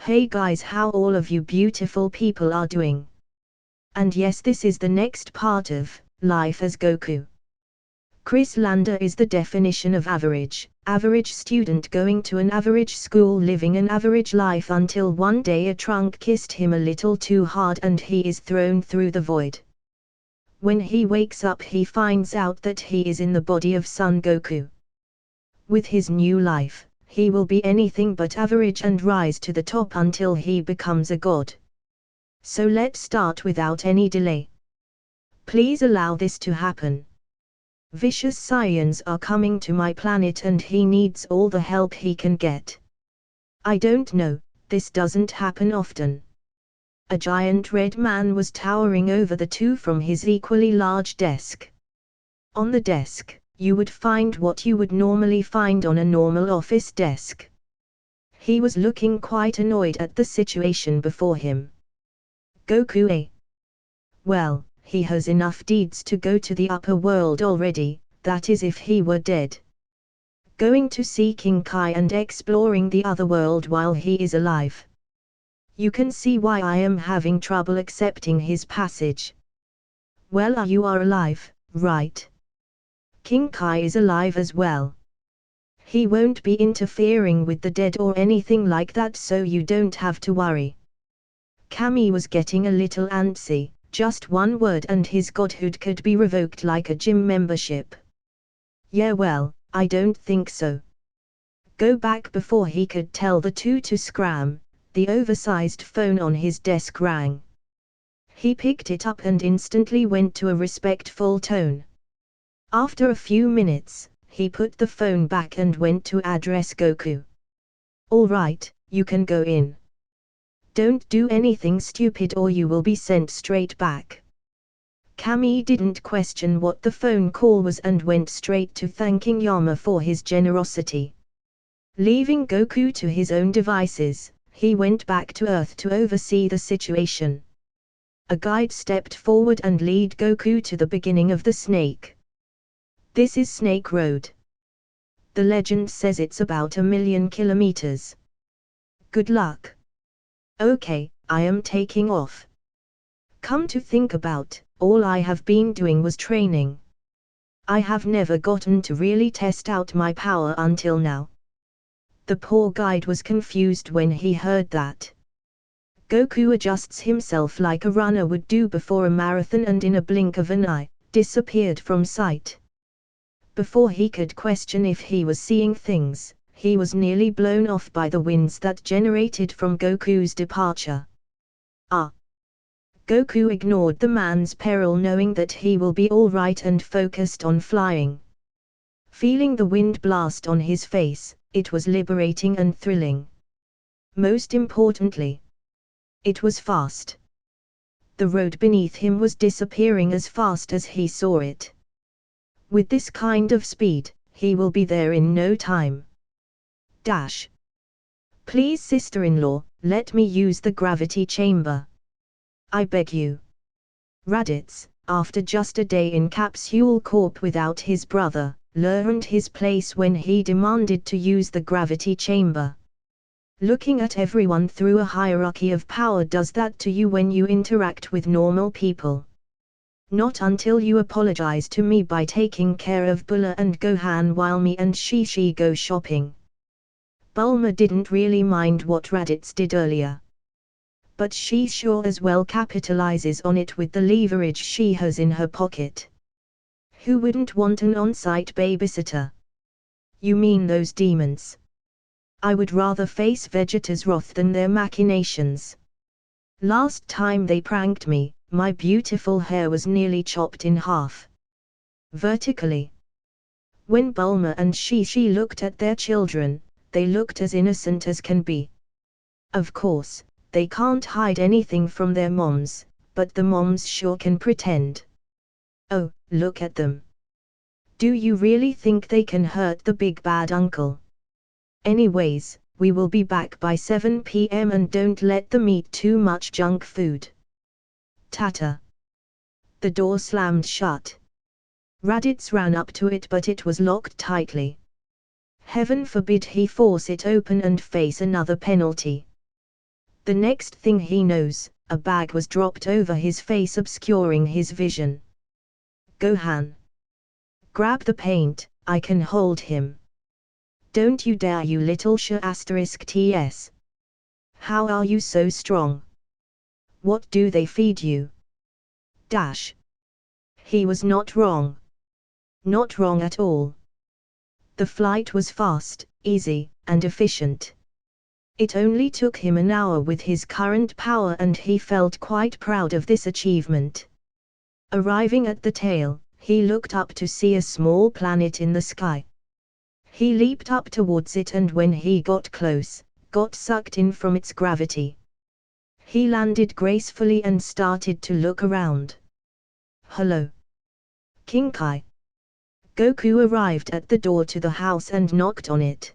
Hey guys, how all of you beautiful people are doing? And yes, this is the next part of Life as Goku. Kris Lander is the definition of average. Average student going to an average school, living an average life until one day a trunk kissed him a little too hard and he is thrown through the void. When he wakes up, he finds out that he is in the body of Son Goku. With his new life, he will be anything but average and rise to the top until he becomes a god. So let's start without any delay. Please allow this to happen. Vicious Saiyans are coming to my planet and he needs all the help he can get. I don't know, this doesn't happen often. A giant red man was towering over the two from his equally large desk. On the desk, you would find what you would normally find on a normal office desk. He was looking quite annoyed at the situation before him. Goku, eh? Well, he has enough deeds to go to the upper world already, that is if he were dead. Going to see King Kai and exploring the other world while he is alive. You can see why I am having trouble accepting his passage. Well, you are alive, right? King Kai is alive as well. He won't be interfering with the dead or anything like that, so you don't have to worry. Kami was getting a little antsy, just one word and his godhood could be revoked like a gym membership. Yeah, well, I don't think so. Go back. Before he could tell the two to scram, the oversized phone on his desk rang. He picked it up and instantly went to a respectful tone. After a few minutes, he put the phone back and went to address Goku. All right, you can go in. Don't do anything stupid or you will be sent straight back. Kami didn't question what the phone call was and went straight to thanking Yama for his generosity. Leaving Goku to his own devices, he went back to Earth to oversee the situation. A guide stepped forward and led Goku to the beginning of the snake. This is Snake Road. The legend says it's about 1,000,000 kilometers. Good luck. Okay, I am taking off. Come to think about, all I have been doing was training. I have never gotten to really test out my power until now. The poor guide was confused when he heard that. Goku adjusts himself like a runner would do before a marathon and in a blink of an eye, disappeared from sight. Before he could question if he was seeing things, he was nearly blown off by the winds that generated from Goku's departure. Goku ignored the man's peril, knowing that he will be all right, and focused on flying. Feeling the wind blast on his face, it was liberating and thrilling. Most importantly, it was fast. The road beneath him was disappearing as fast as he saw it. With this kind of speed, he will be there in no time. Dash. Please, sister-in-law, let me use the gravity chamber. I beg you. Raditz, after just a day in Capsule Corp without his brother, learned his place when he demanded to use the gravity chamber. Looking at everyone through a hierarchy of power does that to you when you interact with normal people. Not until you apologize to me by taking care of Bulla and Gohan while me and Shishi go shopping. Bulma didn't really mind what Raditz did earlier. But she sure as well capitalizes on it with the leverage she has in her pocket. Who wouldn't want an on-site babysitter? You mean those demons? I would rather face Vegeta's wrath than their machinations. Last time they pranked me, my beautiful hair was nearly chopped in half. Vertically. When Bulma and Shishi looked at their children, they looked as innocent as can be. Of course, they can't hide anything from their moms, but the moms sure can pretend. Oh, look at them. Do you really think they can hurt the big bad uncle? Anyways, we will be back by 7 p.m. and don't let them eat too much junk food. Tata. The door slammed shut. Raditz ran up to it, but it was locked tightly. Heaven forbid he force it open and face another penalty. The next thing he knows, a bag was dropped over his face, obscuring his vision. Gohan. Grab the paint, I can hold him. Don't you dare, you little *ts. How are you so strong? What do they feed you? Dash. He was not wrong. Not wrong at all. The flight was fast, easy, and efficient. It only took him an hour with his current power, and he felt quite proud of this achievement. Arriving at the tail, he looked up to see a small planet in the sky. He leaped up towards it, and when he got close, got sucked in from its gravity. He landed gracefully and started to look around. Hello. King Kai. Goku arrived at the door to the house and knocked on it.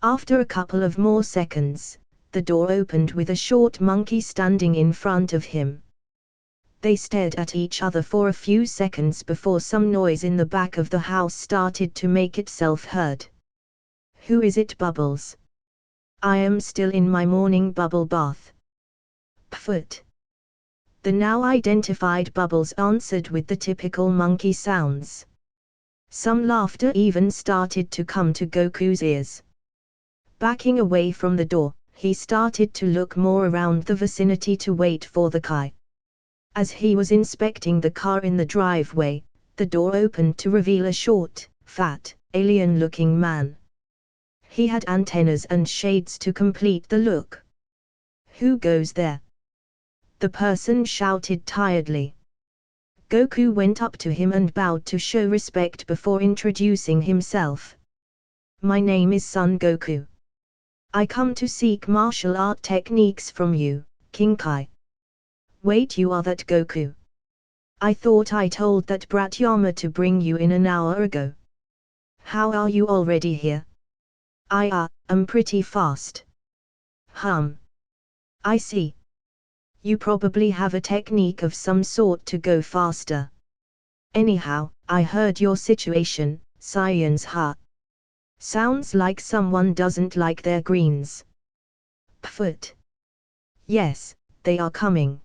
After a couple of more seconds, the door opened with a short monkey standing in front of him. They stared at each other for a few seconds before some noise in the back of the house started to make itself heard. Who is it, Bubbles? I am still in my morning bubble bath. Pfoot. The now identified Bubbles answered with the typical monkey sounds. Some laughter even started to come to Goku's ears. Backing away from the door, he started to look more around the vicinity to wait for the Kai. As he was inspecting the car in the driveway, the door opened to reveal a short, fat, alien-looking man. He had antennas and shades to complete the look. Who goes there? The person shouted tiredly. Goku went up to him and bowed to show respect before introducing himself. My name is Son Goku. I come to seek martial art techniques from you, King Kai. Wait, you are that Goku? I thought I told that brat Yama to bring you in an hour ago. How are you already here? I am pretty fast. I see. You probably have a technique of some sort to go faster. Anyhow, I heard your situation, Saiyans, Sounds like someone doesn't like their greens. Pfoot. Yes, they are coming.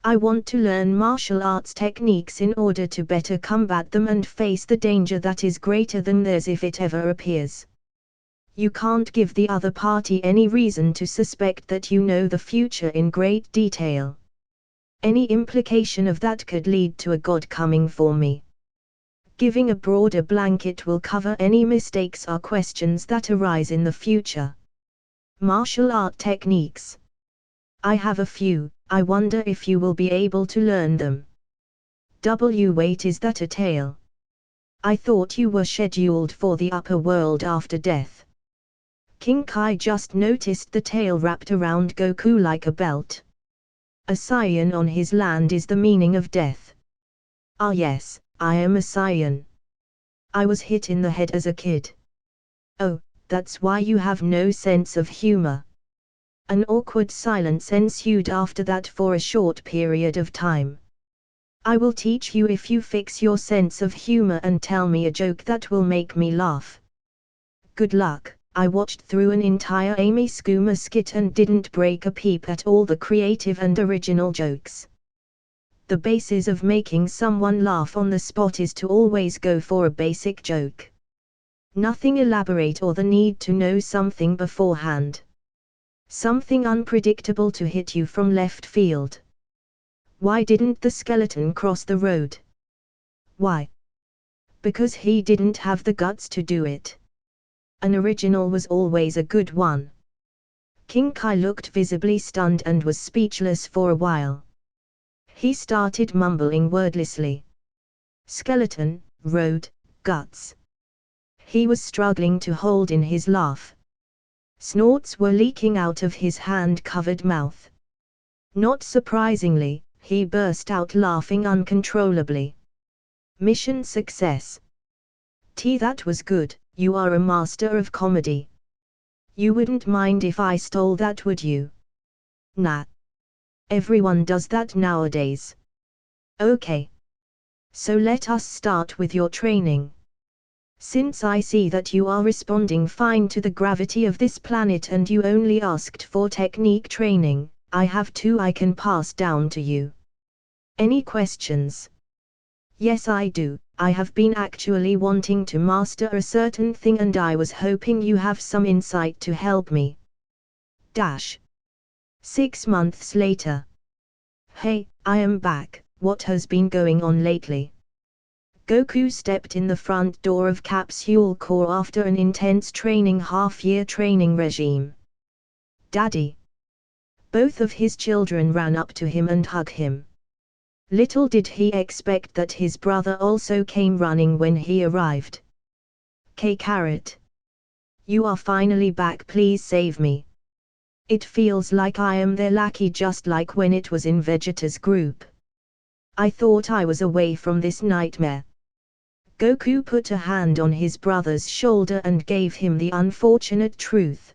I want to learn martial arts techniques in order to better combat them and face the danger that is greater than theirs if it ever appears. You can't give the other party any reason to suspect that you know the future in great detail. Any implication of that could lead to a god coming for me. Giving a broader blanket will cover any mistakes or questions that arise in the future. Martial art techniques. I have a few, I wonder if you will be able to learn them. Wait, is that a tail? I thought you were scheduled for the upper world after death. King Kai just noticed the tail wrapped around Goku like a belt. A Saiyan on his land is the meaning of death. Ah yes, I am a Saiyan. I was hit in the head as a kid. Oh, that's why you have no sense of humor. An awkward silence ensued after that for a short period of time. I will teach you if you fix your sense of humor and tell me a joke that will make me laugh. Good luck. I watched through an entire Amy Schumer skit and didn't break a peep at all the creative and original jokes. The basis of making someone laugh on the spot is to always go for a basic joke. Nothing elaborate or the need to know something beforehand. Something unpredictable to hit you from left field. Why didn't the skeleton cross the road? Why? Because he didn't have the guts to do it. An original was always a good one. King Kai looked visibly stunned and was speechless for a while. He started mumbling wordlessly. Skeleton, road, guts. He was struggling to hold in his laugh. Snorts were leaking out of his hand-covered mouth. Not surprisingly, he burst out laughing uncontrollably. Mission success. That was good. You are a master of comedy. You wouldn't mind if I stole that, would you? Nah. Everyone does that nowadays. Okay. So let us start with your training. Since I see that you are responding fine to the gravity of this planet and you only asked for technique training, I have two I can pass down to you. Any questions? Yes, I do. I have been actually wanting to master a certain thing and I was hoping you have some insight to help me. 6 months later. Hey, I am back. What has been going on lately? Goku stepped in the front door of Capsule Corps after an intense half-year training regime. Daddy. Both of his children ran up to him and hugged him. Little did he expect that his brother also came running when he arrived. K-Carrot. You are finally back, please save me. It feels like I am their lackey just like when it was in Vegeta's group. I thought I was away from this nightmare. Goku put a hand on his brother's shoulder and gave him the unfortunate truth.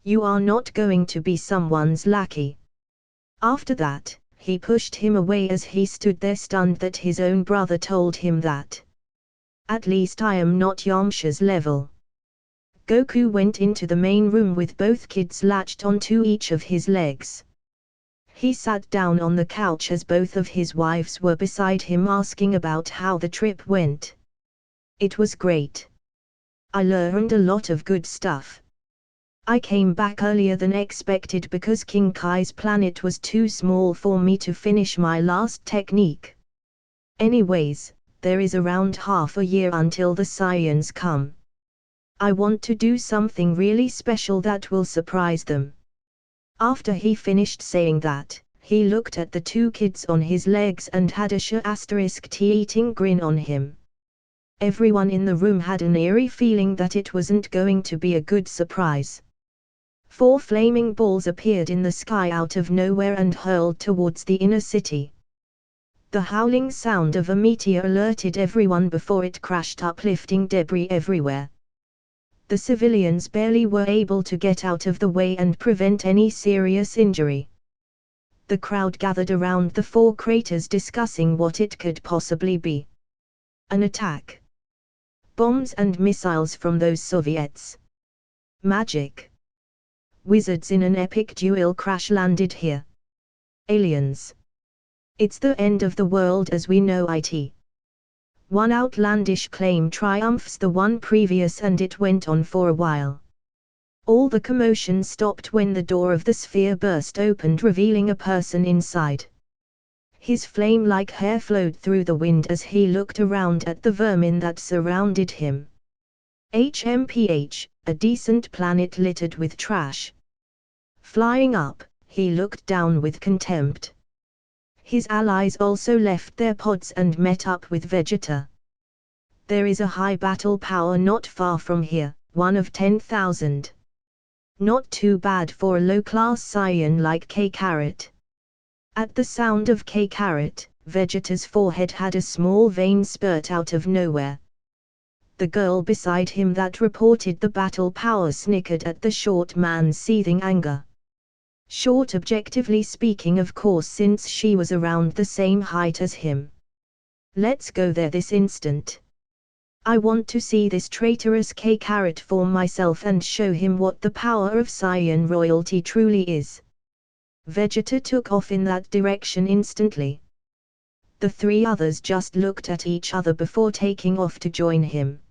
You are not going to be someone's lackey. After that, he pushed him away as he stood there stunned that his own brother told him that. At least I am not Yamcha's level. Goku went into the main room with both kids latched onto each of his legs. He sat down on the couch as both of his wives were beside him asking about how the trip went. It was great. I learned a lot of good stuff. I came back earlier than expected because King Kai's planet was too small for me to finish my last technique. Anyways, there is around half a year until the Saiyans come. I want to do something really special that will surprise them. After he finished saying that, he looked at the two kids on his legs and had a *T-eating grin on him. Everyone in the room had an eerie feeling that it wasn't going to be a good surprise. 4 flaming balls appeared in the sky out of nowhere and hurled towards the inner city. The howling sound of a meteor alerted everyone before it crashed, uplifting debris everywhere. The civilians barely were able to get out of the way and prevent any serious injury. The crowd gathered around the 4 craters discussing what it could possibly be. An attack. Bombs and missiles from those Soviets. Magic. Wizards in an epic duel crash-landed here. Aliens. It's the end of the world as we know it. One outlandish claim triumphs the one previous and it went on for a while. All the commotion stopped when the door of the sphere burst open, revealing a person inside. His flame-like hair flowed through the wind as he looked around at the vermin that surrounded him. HMPH, a decent planet littered with trash. Flying up, he looked down with contempt. His allies also left their pods and met up with Vegeta. There is a high battle power not far from here, 1 of 10,000. Not too bad for a low-class Saiyan like K-Carrot. At the sound of K-Carrot, Vegeta's forehead had a small vein spurt out of nowhere. The girl beside him that reported the battle power snickered at the short man's seething anger. Short objectively speaking, of course, since she was around the same height as him. Let's go there this instant. I want to see this traitorous K-Carrot for myself and show him what the power of Saiyan royalty truly is. Vegeta took off in that direction instantly. The 3 others just looked at each other before taking off to join him.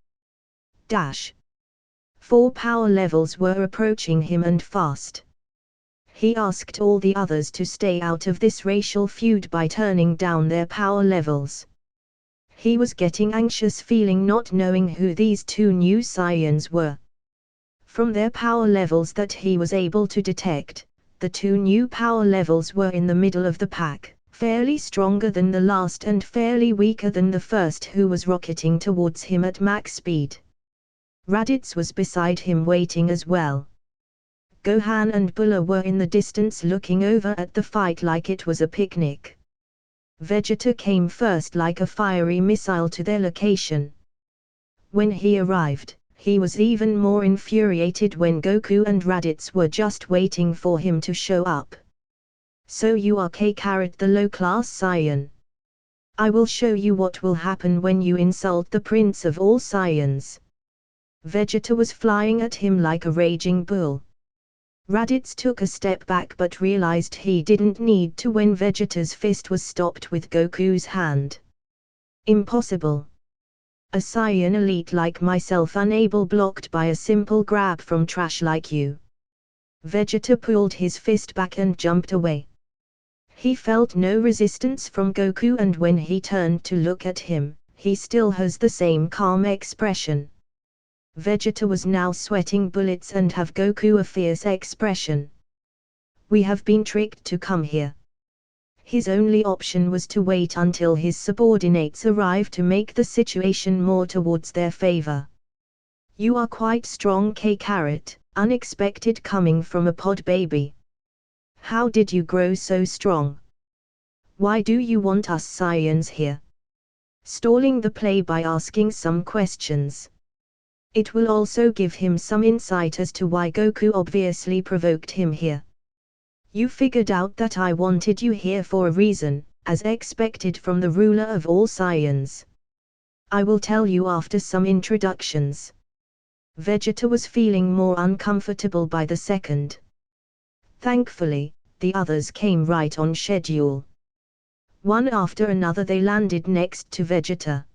4 power levels were approaching him and fast. He asked all the others to stay out of this racial feud by turning down their power levels. He was getting anxious, feeling not knowing who these 2 new Saiyans were. From their power levels that he was able to detect, the 2 new power levels were in the middle of the pack, fairly stronger than the last and fairly weaker than the first, who was rocketing towards him at max speed. Raditz was beside him waiting as well. Gohan and Bulla were in the distance looking over at the fight like it was a picnic. Vegeta came first like a fiery missile to their location. When he arrived, he was even more infuriated when Goku and Raditz were just waiting for him to show up. So you are K-Carrot, the low-class Saiyan. I will show you what will happen when you insult the Prince of all Saiyans. Vegeta was flying at him like a raging bull. Raditz took a step back but realized he didn't need to when Vegeta's fist was stopped with Goku's hand. Impossible. A Saiyan elite like myself unable blocked by a simple grab from trash like you. Vegeta pulled his fist back and jumped away. He felt no resistance from Goku, and when he turned to look at him, he still has the same calm expression. Vegeta was now sweating bullets and have Goku a fierce expression. We have been tricked to come here. His only option was to wait until his subordinates arrived to make the situation more towards their favor. You are quite strong, K-Carrot, unexpected coming from a pod baby. How did you grow so strong? Why do you want us Saiyans here? Stalling the play by asking some questions. It will also give him some insight as to why Goku obviously provoked him here. You figured out that I wanted you here for a reason, as expected from the ruler of all Saiyans. I will tell you after some introductions. Vegeta was feeling more uncomfortable by the second. Thankfully, the others came right on schedule. One after another they landed next to Vegeta.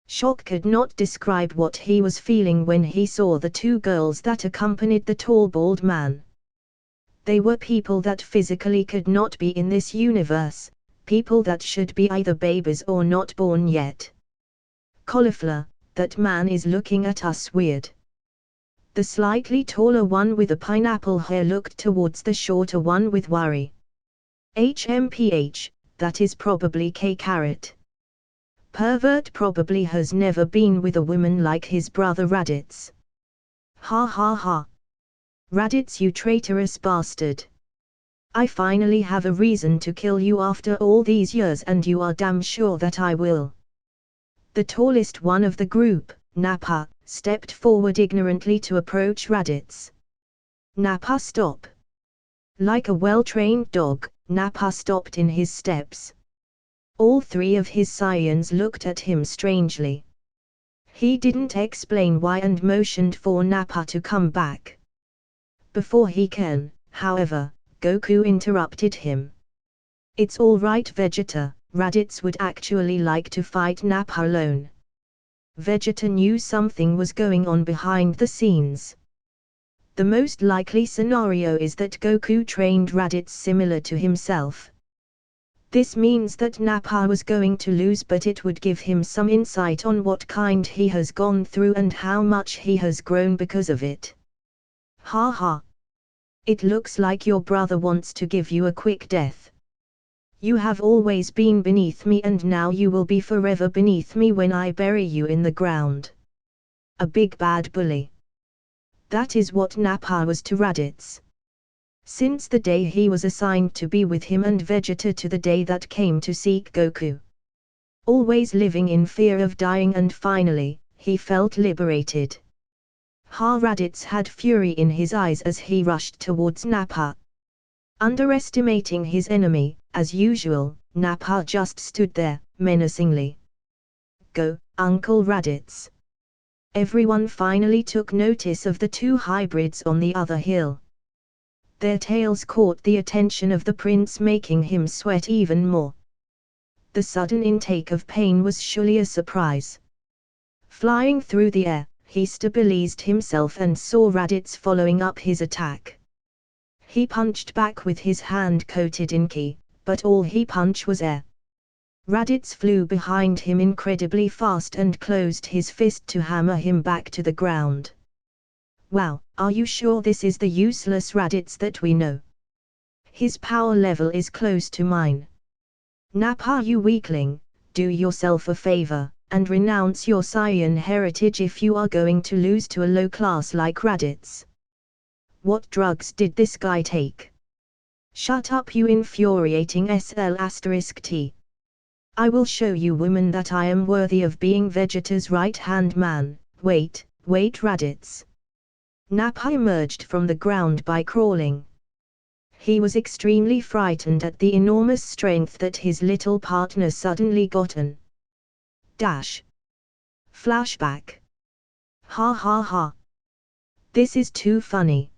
Shock could not describe what he was feeling when he saw the two girls that accompanied the tall bald man. They were people that physically could not be in this universe, people that should be either babies or not born yet. Cauliflower, that man is looking at us weird. The slightly taller one with the pineapple hair looked towards the shorter one with worry. HMPH, that is probably K-Carrot. Pervert probably has never been with a woman like his brother Raditz. Ha ha ha. Raditz, you traitorous bastard. I finally have a reason to kill you after all these years, and you are damn sure that I will. The tallest one of the group, Nappa, stepped forward ignorantly to approach Raditz. Nappa, stop. Like a well-trained dog, Nappa stopped in his steps. All three of his Saiyans looked at him strangely. He didn't explain why and motioned for Nappa to come back. Before he can, however, Goku interrupted him. It's all right, Vegeta, Raditz would actually like to fight Nappa alone. Vegeta knew something was going on behind the scenes. The most likely scenario is that Goku trained Raditz similar to himself. This means that Nappa was going to lose, but it would give him some insight on what kind he has gone through and how much he has grown because of it. Ha ha. It looks like your brother wants to give you a quick death. You have always been beneath me, and now you will be forever beneath me when I bury you in the ground. A big bad bully. That is what Nappa was to Raditz. Since the day he was assigned to be with him and Vegeta to the day that came to seek Goku. Always living in fear of dying, and finally, he felt liberated. Raditz had fury in his eyes as he rushed towards Nappa. Underestimating his enemy, as usual, Nappa just stood there, menacingly. Go, Uncle Raditz. Everyone finally took notice of the two hybrids on the other hill. Their tails caught the attention of the prince, making him sweat even more. The sudden intake of pain was surely a surprise. Flying through the air, he stabilized himself and saw Raditz following up his attack. He punched back with his hand coated in ki, but all he punched was air. Raditz flew behind him incredibly fast and closed his fist to hammer him back to the ground. Wow, are you sure this is the useless Raditz that we know? His power level is close to mine. Nappa, you weakling, do yourself a favor, and renounce your Saiyan heritage if you are going to lose to a low class like Raditz. What drugs did this guy take? Shut up, you infuriating SL*T. I will show you, woman, that I am worthy of being Vegeta's right-hand man. Wait, Raditz. Nappa emerged from the ground by crawling. He was extremely frightened at the enormous strength that his little partner suddenly gotten. Flashback. Ha ha ha. This is too funny.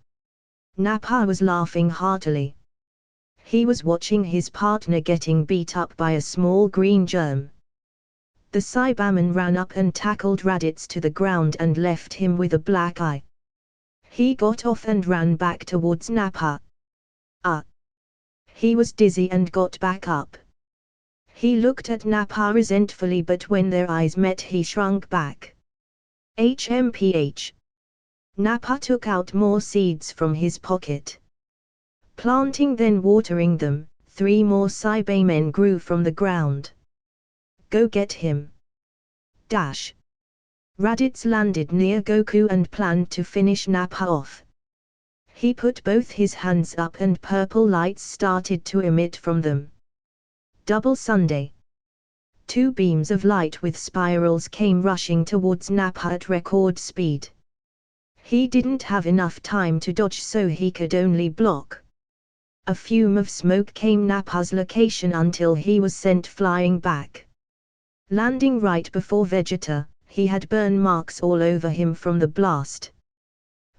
Nappa was laughing heartily. He was watching his partner getting beat up by a small green germ. The Cyberman ran up and tackled Raditz to the ground and left him with a black eye. He got off and ran back towards Nappa. He was dizzy and got back up. He looked at Nappa resentfully, but when their eyes met he shrunk back. HMPH. Nappa took out more seeds from his pocket. Planting then watering them, 3 more Cybermen grew from the ground. Go get him. Raditz landed near Goku and planned to finish Nappa off. He put both his hands up and purple lights started to emit from them. Double Sunday. 2 beams of light with spirals came rushing towards Nappa at record speed. He didn't have enough time to dodge, so he could only block. A fume of smoke came Nappa's location until he was sent flying back. Landing right before Vegeta, he had burn marks all over him from the blast.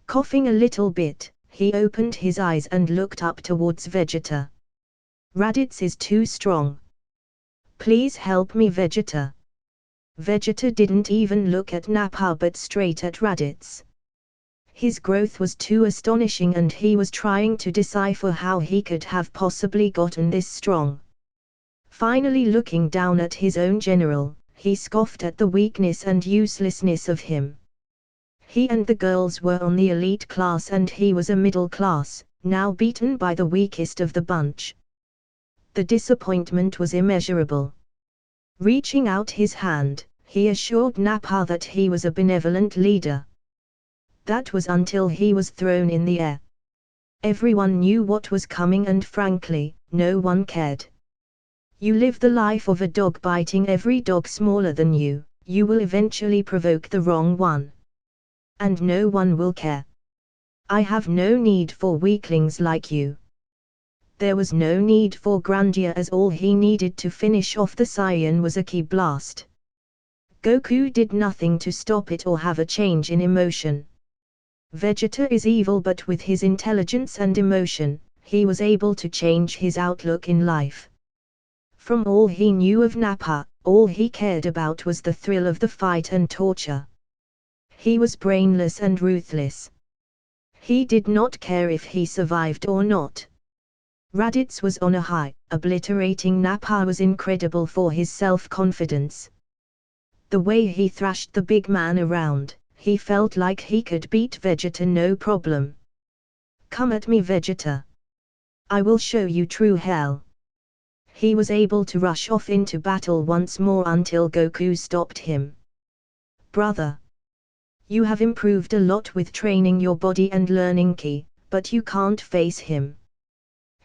Coughing a little bit, he opened his eyes and looked up towards Vegeta. Raditz is too strong. Please help me, Vegeta. Vegeta didn't even look at Nappa but straight at Raditz. His growth was too astonishing and he was trying to decipher how he could have possibly gotten this strong. Finally looking down at his own general, he scoffed at the weakness and uselessness of him. He and the girls were on the elite class and he was a middle class, now beaten by the weakest of the bunch. The disappointment was immeasurable. Reaching out his hand, he assured Nappa that he was a benevolent leader. That was until he was thrown in the air. Everyone knew what was coming and frankly, no one cared. You live the life of a dog biting every dog smaller than you, you will eventually provoke the wrong one. And no one will care. I have no need for weaklings like you. There was no need for grandeur, as all he needed to finish off the Saiyan was a ki blast. Goku did nothing to stop it or have a change in emotion. Vegeta is evil, but with his intelligence and emotion, he was able to change his outlook in life. From all he knew of Nappa, all he cared about was the thrill of the fight and torture. He was brainless and ruthless. He did not care if he survived or not. Raditz was on a high, obliterating Nappa was incredible for his self-confidence. The way he thrashed the big man around, he felt like he could beat Vegeta no problem. Come at me, Vegeta. I will show you true hell. He was able to rush off into battle once more until Goku stopped him. Brother. You have improved a lot with training your body and learning ki, but you can't face him.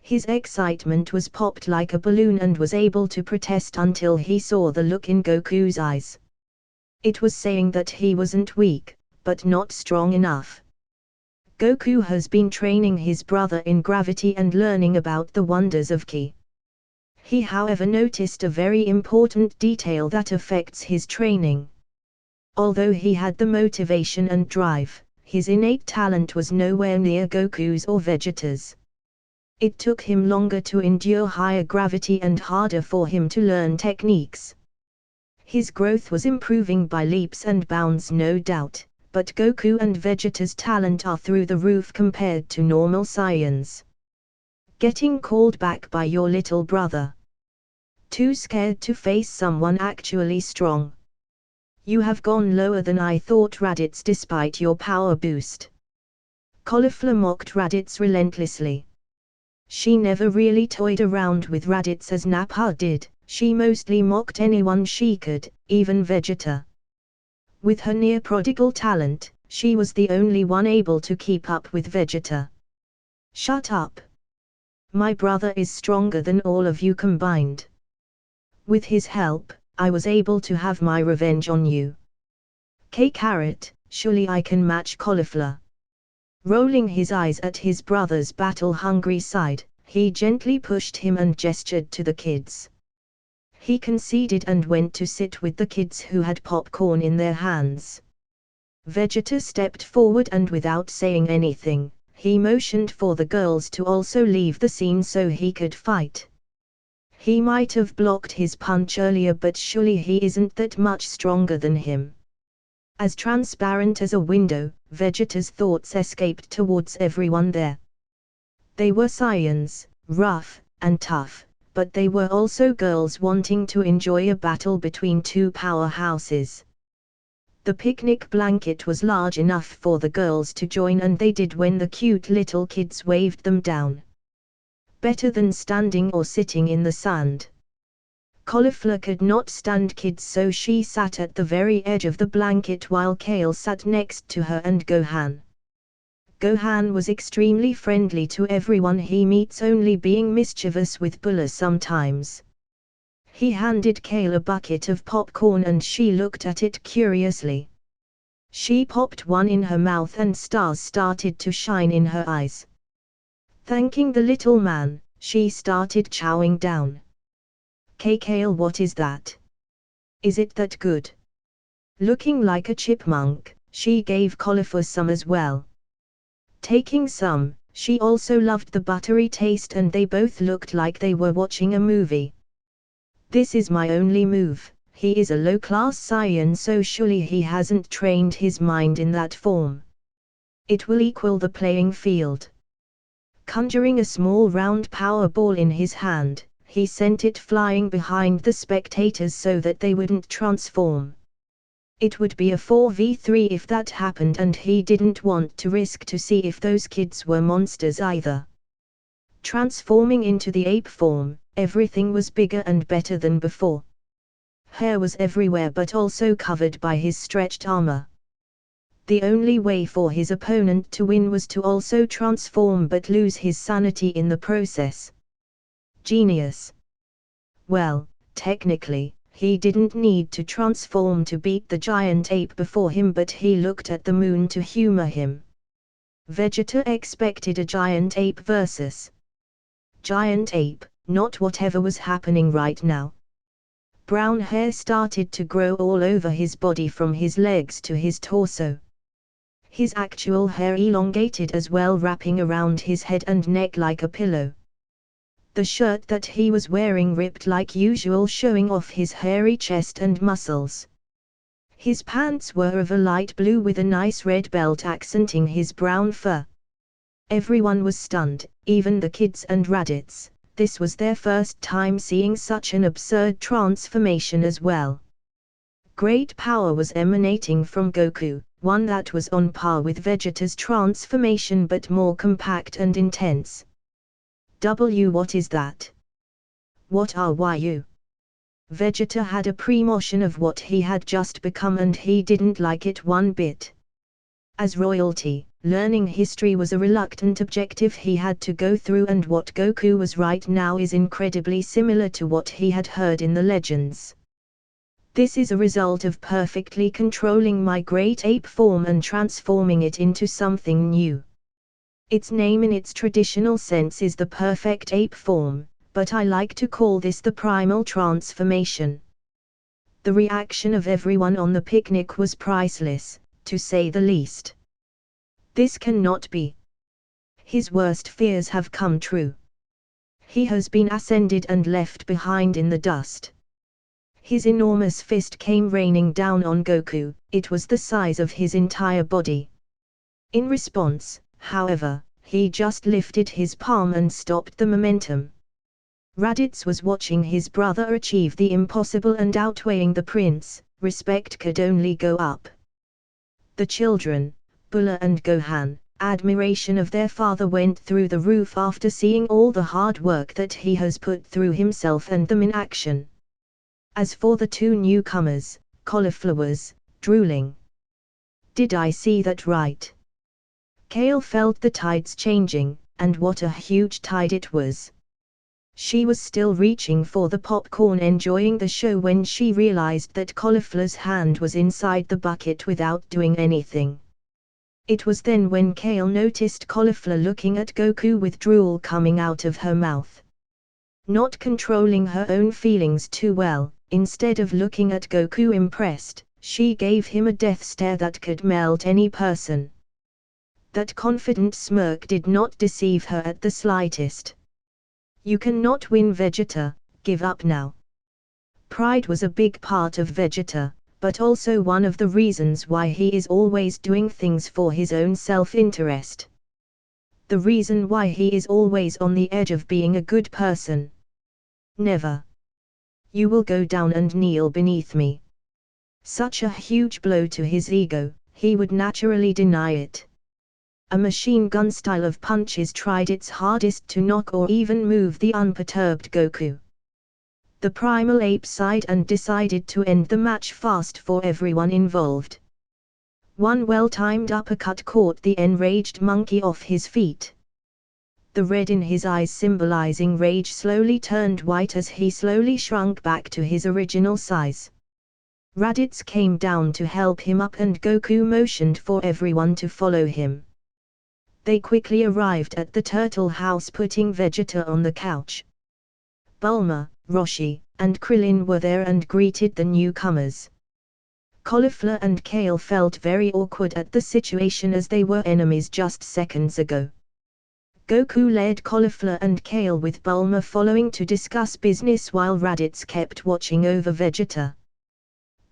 His excitement was popped like a balloon and was able to protest until he saw the look in Goku's eyes. It was saying that he wasn't weak, but not strong enough. Goku has been training his brother in gravity and learning about the wonders of ki. He however noticed a very important detail that affects his training. Although he had the motivation and drive, his innate talent was nowhere near Goku's or Vegeta's. It took him longer to endure higher gravity and harder for him to learn techniques. His growth was improving by leaps and bounds, no doubt, but Goku and Vegeta's talent are through the roof compared to normal Saiyans. Getting called back by your little brother. Too scared to face someone actually strong. You have gone lower than I thought, Raditz, despite your power boost. Cauliflower mocked Raditz relentlessly. She never really toyed around with Raditz as Nappa did, she mostly mocked anyone she could, even Vegeta. With her near-prodigal talent, she was the only one able to keep up with Vegeta. Shut up. My brother is stronger than all of you combined. With his help, I was able to have my revenge on you. K-Carrot, surely I can match Cauliflower. Rolling his eyes at his brother's battle-hungry side, he gently pushed him and gestured to the kids. He conceded and went to sit with the kids who had popcorn in their hands. Vegeta stepped forward and without saying anything, he motioned for the girls to also leave the scene so he could fight. He might have blocked his punch earlier, but surely he isn't that much stronger than him. As transparent as a window, Vegeta's thoughts escaped towards everyone there. They were Saiyans, rough and tough, but they were also girls wanting to enjoy a battle between two powerhouses. The picnic blanket was large enough for the girls to join, and they did when the cute little kids waved them down. Better than standing or sitting in the sand. Cauliflower could not stand kids, so she sat at the very edge of the blanket while Kale sat next to her and Gohan. Gohan was extremely friendly to everyone he meets, only being mischievous with Bulla sometimes. He handed Kale a bucket of popcorn and she looked at it curiously. She popped one in her mouth and stars started to shine in her eyes. Thanking the little man, she started chowing down. Kale, what is that? Is it that good? Looking like a chipmunk, she gave Cauliflower some as well. Taking some, she also loved the buttery taste and they both looked like they were watching a movie. This is my only move. He is a low-class Saiyan, so surely he hasn't trained his mind in that form. It will equal the playing field. Conjuring a small round power ball in his hand, he sent it flying behind the spectators so that they wouldn't transform. It would be a 4v3 if that happened, and he didn't want to risk to see if those kids were monsters either. Transforming into the ape form, everything was bigger and better than before. Hair was everywhere but also covered by his stretched armor. The only way for his opponent to win was to also transform but lose his sanity in the process. Genius. Well, technically, he didn't need to transform to beat the giant ape before him, but he looked at the moon to humor him. Vegeta expected a giant ape versus giant ape, not whatever was happening right now. Brown hair started to grow all over his body from his legs to his torso. His actual hair elongated as well, wrapping around his head and neck like a pillow. The shirt that he was wearing ripped like usual, showing off his hairy chest and muscles. His pants were of a light blue with a nice red belt accenting his brown fur. Everyone was stunned, even the kids and Raditz. This was their first time seeing such an absurd transformation as well. Great power was emanating from Goku, one that was on par with Vegeta's transformation but more compact and intense. What is that? What are you? Vegeta had a premonition of what he had just become and he didn't like it one bit. As royalty, learning history was a reluctant objective he had to go through, and what Goku was right now is incredibly similar to what he had heard in the legends. This is a result of perfectly controlling my great ape form and transforming it into something new. Its name in its traditional sense is the perfect ape form, but I like to call this the primal transformation. The reaction of everyone on the picnic was priceless, to say the least. This cannot be. His worst fears have come true. He has been ascended and left behind in the dust. His enormous fist came raining down on Goku, it was the size of his entire body. In response, however, he just lifted his palm and stopped the momentum. Raditz was watching his brother achieve the impossible and outweighing the prince, respect could only go up. The children, Bulla and Gohan, admiration of their father went through the roof after seeing all the hard work that he has put through himself and them in action. As for the two newcomers, Cauliflower was drooling. Did I see that right? Kale felt the tides changing, and what a huge tide it was. She was still reaching for the popcorn, enjoying the show, when she realized that Cauliflower's hand was inside the bucket without doing anything. It was then when Kale noticed Cauliflower looking at Goku with drool coming out of her mouth. Not controlling her own feelings too well, instead of looking at Goku impressed, she gave him a death stare that could melt any person. That confident smirk did not deceive her at the slightest. You cannot win, Vegeta, give up now. Pride was a big part of Vegeta, but also one of the reasons why he is always doing things for his own self-interest. The reason why he is always on the edge of being a good person. Never. You will go down and kneel beneath me. Such a huge blow to his ego, he would naturally deny it. A machine gun style of punches tried its hardest to knock or even move the unperturbed Goku. The primal ape sighed and decided to end the match fast for everyone involved. One well-timed uppercut caught the enraged monkey off his feet. The red in his eyes symbolizing rage slowly turned white as he slowly shrunk back to his original size. Raditz came down to help him up and Goku motioned for everyone to follow him. They quickly arrived at the turtle house, putting Vegeta on the couch. Bulma, Roshi, and Krillin were there and greeted the newcomers. Cauliflower and Kale felt very awkward at the situation as they were enemies just seconds ago. Goku led Cauliflower and Kale with Bulma following to discuss business while Raditz kept watching over Vegeta.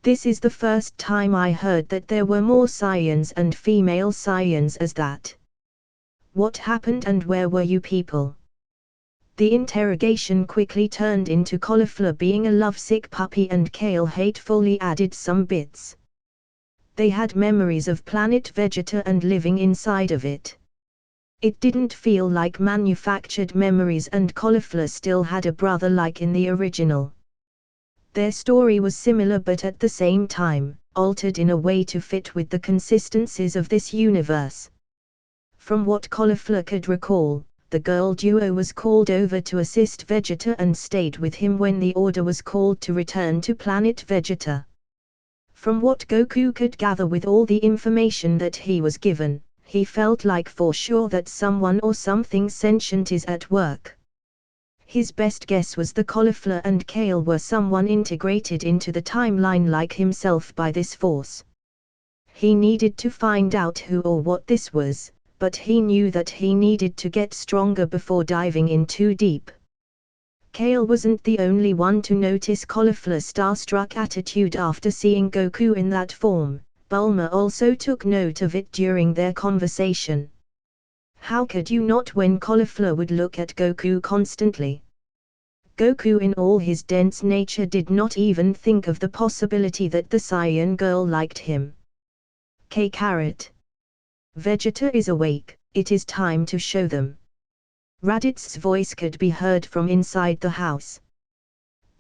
This is the first time I heard that there were more Saiyans and female Saiyans as that. What happened and where were you people? The interrogation quickly turned into Cauliflower being a lovesick puppy and Kale hatefully added some bits. They had memories of planet Vegeta and living inside of it. It didn't feel like manufactured memories and Cauliflower still had a brother like in the original. Their story was similar but at the same time, altered in a way to fit with the consistencies of this universe. From what Cauliflower could recall, the girl duo was called over to assist Vegeta and stayed with him when the order was called to return to planet Vegeta. From what Goku could gather with all the information that he was given, he felt like for sure that someone or something sentient is at work. His best guess was the Cauliflower and Kale were someone integrated into the timeline like himself by this force. He needed to find out who or what this was, but he knew that he needed to get stronger before diving in too deep. Kale wasn't the only one to notice Cauliflower's starstruck attitude after seeing Goku in that form. Bulma also took note of it during their conversation. How could you not when Cauliflower would look at Goku constantly? Goku in all his dense nature did not even think of the possibility that the Saiyan girl liked him. K-Carrot. Vegeta is awake, it is time to show them. Raditz's voice could be heard from inside the house.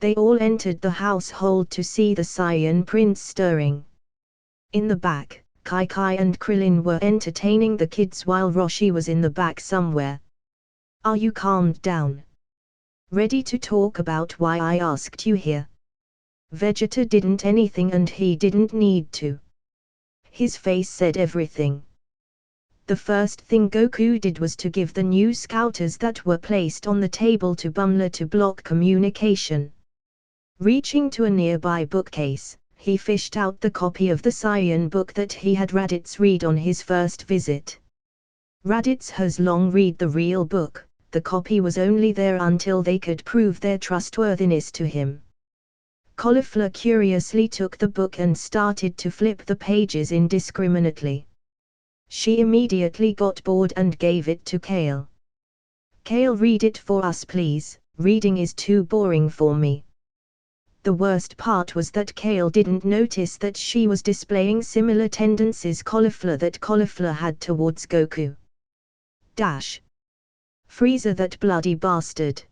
They all entered the household to see the Saiyan prince stirring. In the back, Kai and Krillin were entertaining the kids while Roshi was in the back somewhere. Are you calmed down? Ready to talk about why I asked you here? Vegeta didn't anything and he didn't need to. His face said everything. The first thing Goku did was to give the new scouters that were placed on the table to Bulma to block communication. Reaching to a nearby bookcase, he fished out the copy of the Saiyan book that he had Raditz read on his first visit. Raditz has long read the real book, the copy was only there until they could prove their trustworthiness to him. Cauliflower curiously took the book and started to flip the pages indiscriminately. She immediately got bored and gave it to Kale. Kale, read it for us please, reading is too boring for me. The worst part was that Kale didn't notice that she was displaying similar tendencies that Cauliflower had towards Goku. Frieza, that bloody bastard.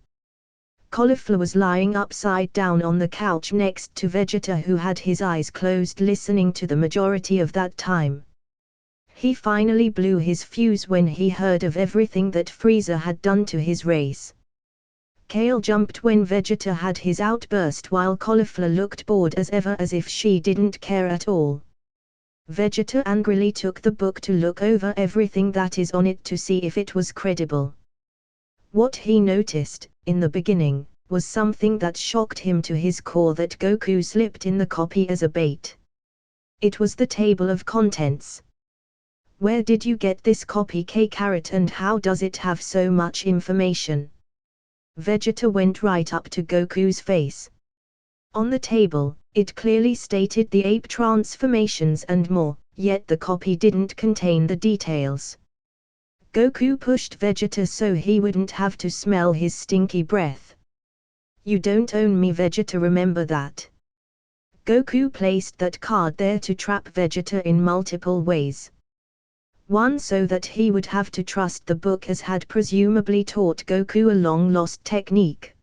Cauliflower was lying upside down on the couch next to Vegeta, who had his eyes closed listening to the majority of that time. He finally blew his fuse when he heard of everything that Frieza had done to his race. Kale jumped when Vegeta had his outburst while Cauliflower looked bored as ever, as if she didn't care at all. Vegeta angrily took the book to look over everything that is on it to see if it was credible. What he noticed, in the beginning, was something that shocked him to his core, that Goku slipped in the copy as a bait. It was the table of contents. Where did you get this copy, K-Carrot, and how does it have so much information? Vegeta went right up to Goku's face. On the table, it clearly stated the ape transformations and more, yet the copy didn't contain the details. Goku pushed Vegeta so he wouldn't have to smell his stinky breath. You don't own me, Vegeta, remember that. Goku placed that card there to trap Vegeta in multiple ways. One, so that he would have to trust the book as had presumably taught Goku a long-lost technique.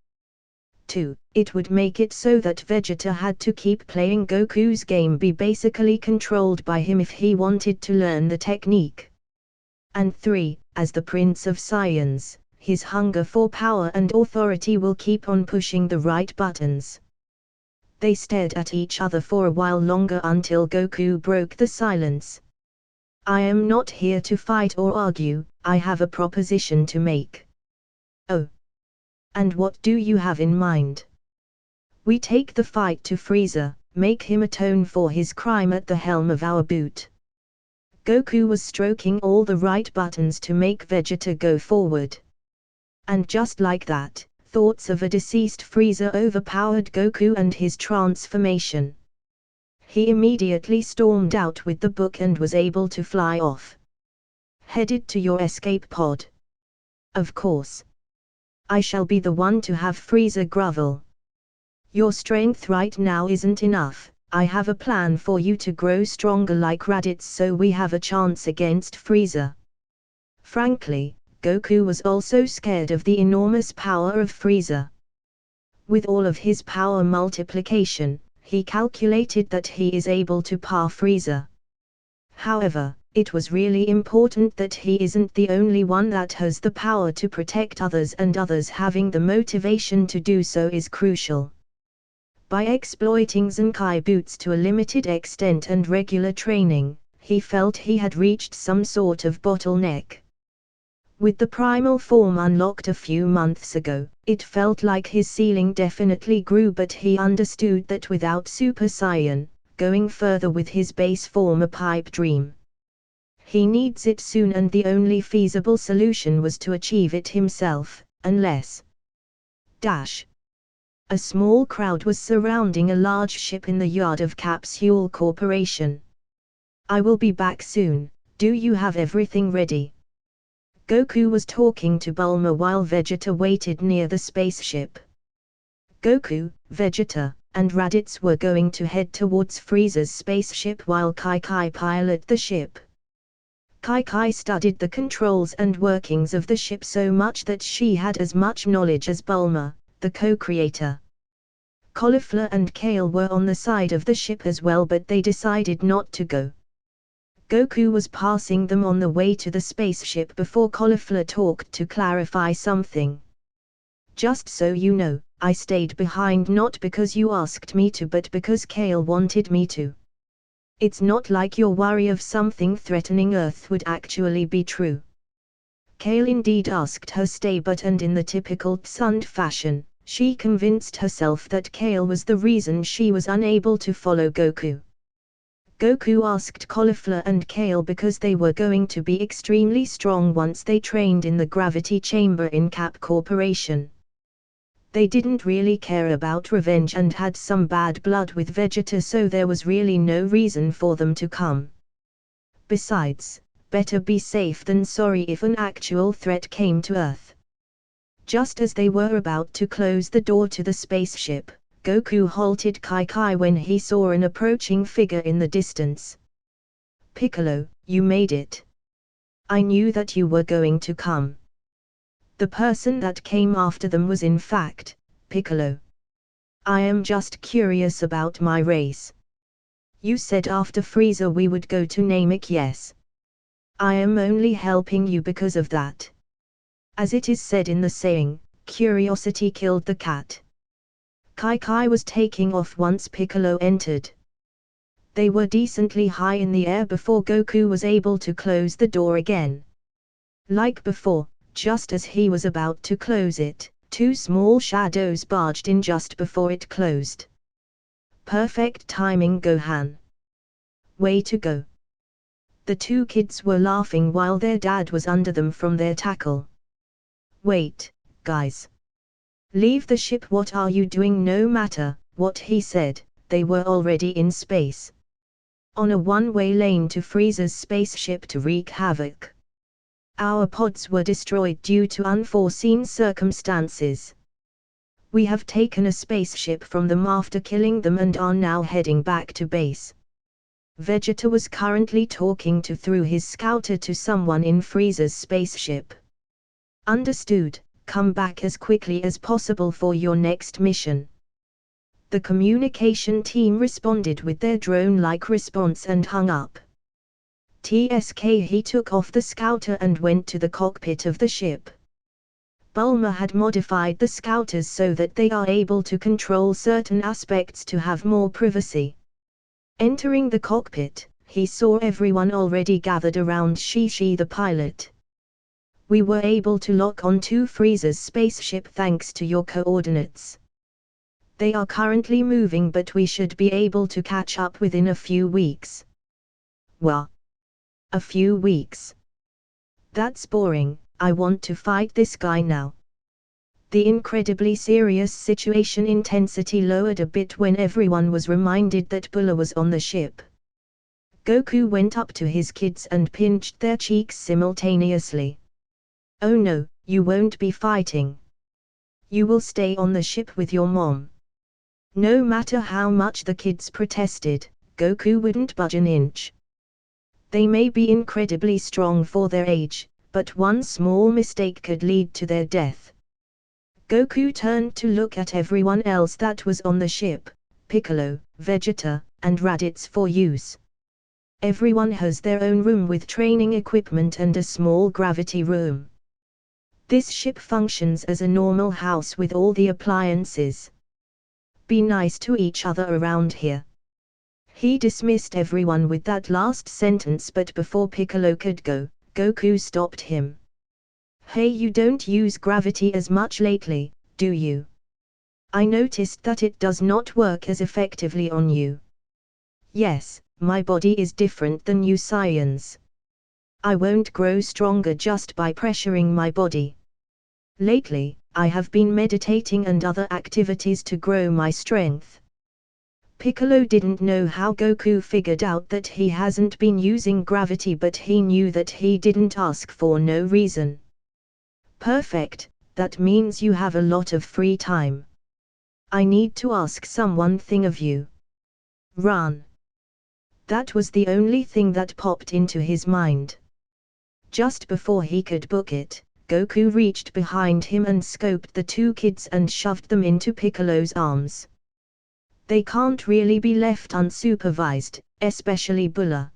2. It would make it so that Vegeta had to keep playing Goku's game, be basically controlled by him if he wanted to learn the technique. And 3. As the Prince of Saiyans, his hunger for power and authority will keep on pushing the right buttons. They stared at each other for a while longer until Goku broke the silence. I am not here to fight or argue, I have a proposition to make. Oh. And what do you have in mind? We take the fight to Frieza, make him atone for his crime at the helm of our boot. Goku was stroking all the right buttons to make Vegeta go forward. And just like that, thoughts of a deceased Frieza overpowered Goku and his transformation. He immediately stormed out with the book and was able to fly off. Headed to your escape pod. Of course. I shall be the one to have Frieza grovel. Your strength right now isn't enough. I have a plan for you to grow stronger like Raditz so we have a chance against Frieza. Frankly, Goku was also scared of the enormous power of Frieza. With all of his power multiplication, he calculated that he is able to par Frieza. However, it was really important that he isn't the only one that has the power to protect others, and others having the motivation to do so is crucial. By exploiting Zenkai boots to a limited extent and regular training, he felt he had reached some sort of bottleneck. With the primal form unlocked a few months ago, it felt like his ceiling definitely grew, but he understood that without Super Saiyan, going further with his base form a pipe dream. He needs it soon, and the only feasible solution was to achieve it himself, unless... A small crowd was surrounding a large ship in the yard of Capsule Corporation. I will be back soon, do you have everything ready? Goku was talking to Bulma while Vegeta waited near the spaceship. Goku, Vegeta, and Raditz were going to head towards Frieza's spaceship while Kai piloted the ship. Kai studied the controls and workings of the ship so much that she had as much knowledge as Bulma, the co-creator. Cauliflower and Kale were on the side of the ship as well, but they decided not to go. Goku was passing them on the way to the spaceship before Cauliflower talked to clarify something. Just so you know, I stayed behind not because you asked me to, but because Kale wanted me to. It's not like your worry of something threatening Earth would actually be true. Kale indeed asked her stay, but and in the typical Tsund fashion, she convinced herself that Kale was the reason she was unable to follow Goku. Goku asked Cauliflower and Kale because they were going to be extremely strong once they trained in the gravity chamber in Cap Corporation. They didn't really care about revenge and had some bad blood with Vegeta, so there was really no reason for them to come. Besides, better be safe than sorry if an actual threat came to Earth. Just as they were about to close the door to the spaceship, Goku halted Kai when he saw an approaching figure in the distance. Piccolo, you made it. I knew that you were going to come. The person that came after them was in fact, Piccolo. I am just curious about my race. You said after Frieza we would go to Namek, yes. I am only helping you because of that. As it is said in the saying, curiosity killed the cat. Kai was taking off once Piccolo entered. They were decently high in the air before Goku was able to close the door again. Like before, just as he was about to close it, two small shadows barged in just before it closed. Perfect timing, Gohan. Way to go. The two kids were laughing while their dad was under them from their tackle. Wait, guys. Leave the ship, what are you doing? No matter what he said, they were already in space. On a one-way lane to Frieza's spaceship to wreak havoc. Our pods were destroyed due to unforeseen circumstances. We have taken a spaceship from them after killing them and are now heading back to base. Vegeta was currently talking through his scouter to someone in Frieza's spaceship. Understood, come back as quickly as possible for your next mission. The communication team responded with their drone-like response and hung up. He took off the scouter and went to the cockpit of the ship. Bulma had modified the scouters so that they are able to control certain aspects to have more privacy. Entering the cockpit, he saw everyone already gathered around Shishi the pilot. We were able to lock on to Frieza's spaceship thanks to your coordinates. They are currently moving, but we should be able to catch up within a few weeks. Well, a few weeks. That's boring, I want to fight this guy now. The incredibly serious situation intensity lowered a bit when everyone was reminded that Bulla was on the ship. Goku went up to his kids and pinched their cheeks simultaneously. Oh no, you won't be fighting. You will stay on the ship with your mom. No matter how much the kids protested, Goku wouldn't budge an inch. They may be incredibly strong for their age, but one small mistake could lead to their death. Goku turned to look at everyone else that was on the ship, Piccolo, Vegeta, and Raditz for use. Everyone has their own room with training equipment and a small gravity room. This ship functions as a normal house with all the appliances. Be nice to each other around here. He dismissed everyone with that last sentence, but before Piccolo could go, Goku stopped him. Hey, you don't use gravity as much lately, do you? I noticed that it does not work as effectively on you. Yes, my body is different than you Saiyans. I won't grow stronger just by pressuring my body. Lately, I have been meditating and other activities to grow my strength. Piccolo didn't know how Goku figured out that he hasn't been using gravity, but he knew that he didn't ask for no reason. Perfect, that means you have a lot of free time. I need to ask one thing of you. Run. That was the only thing that popped into his mind. Just before he could book it, Goku reached behind him and scoped the two kids and shoved them into Piccolo's arms. They can't really be left unsupervised, especially Bulla.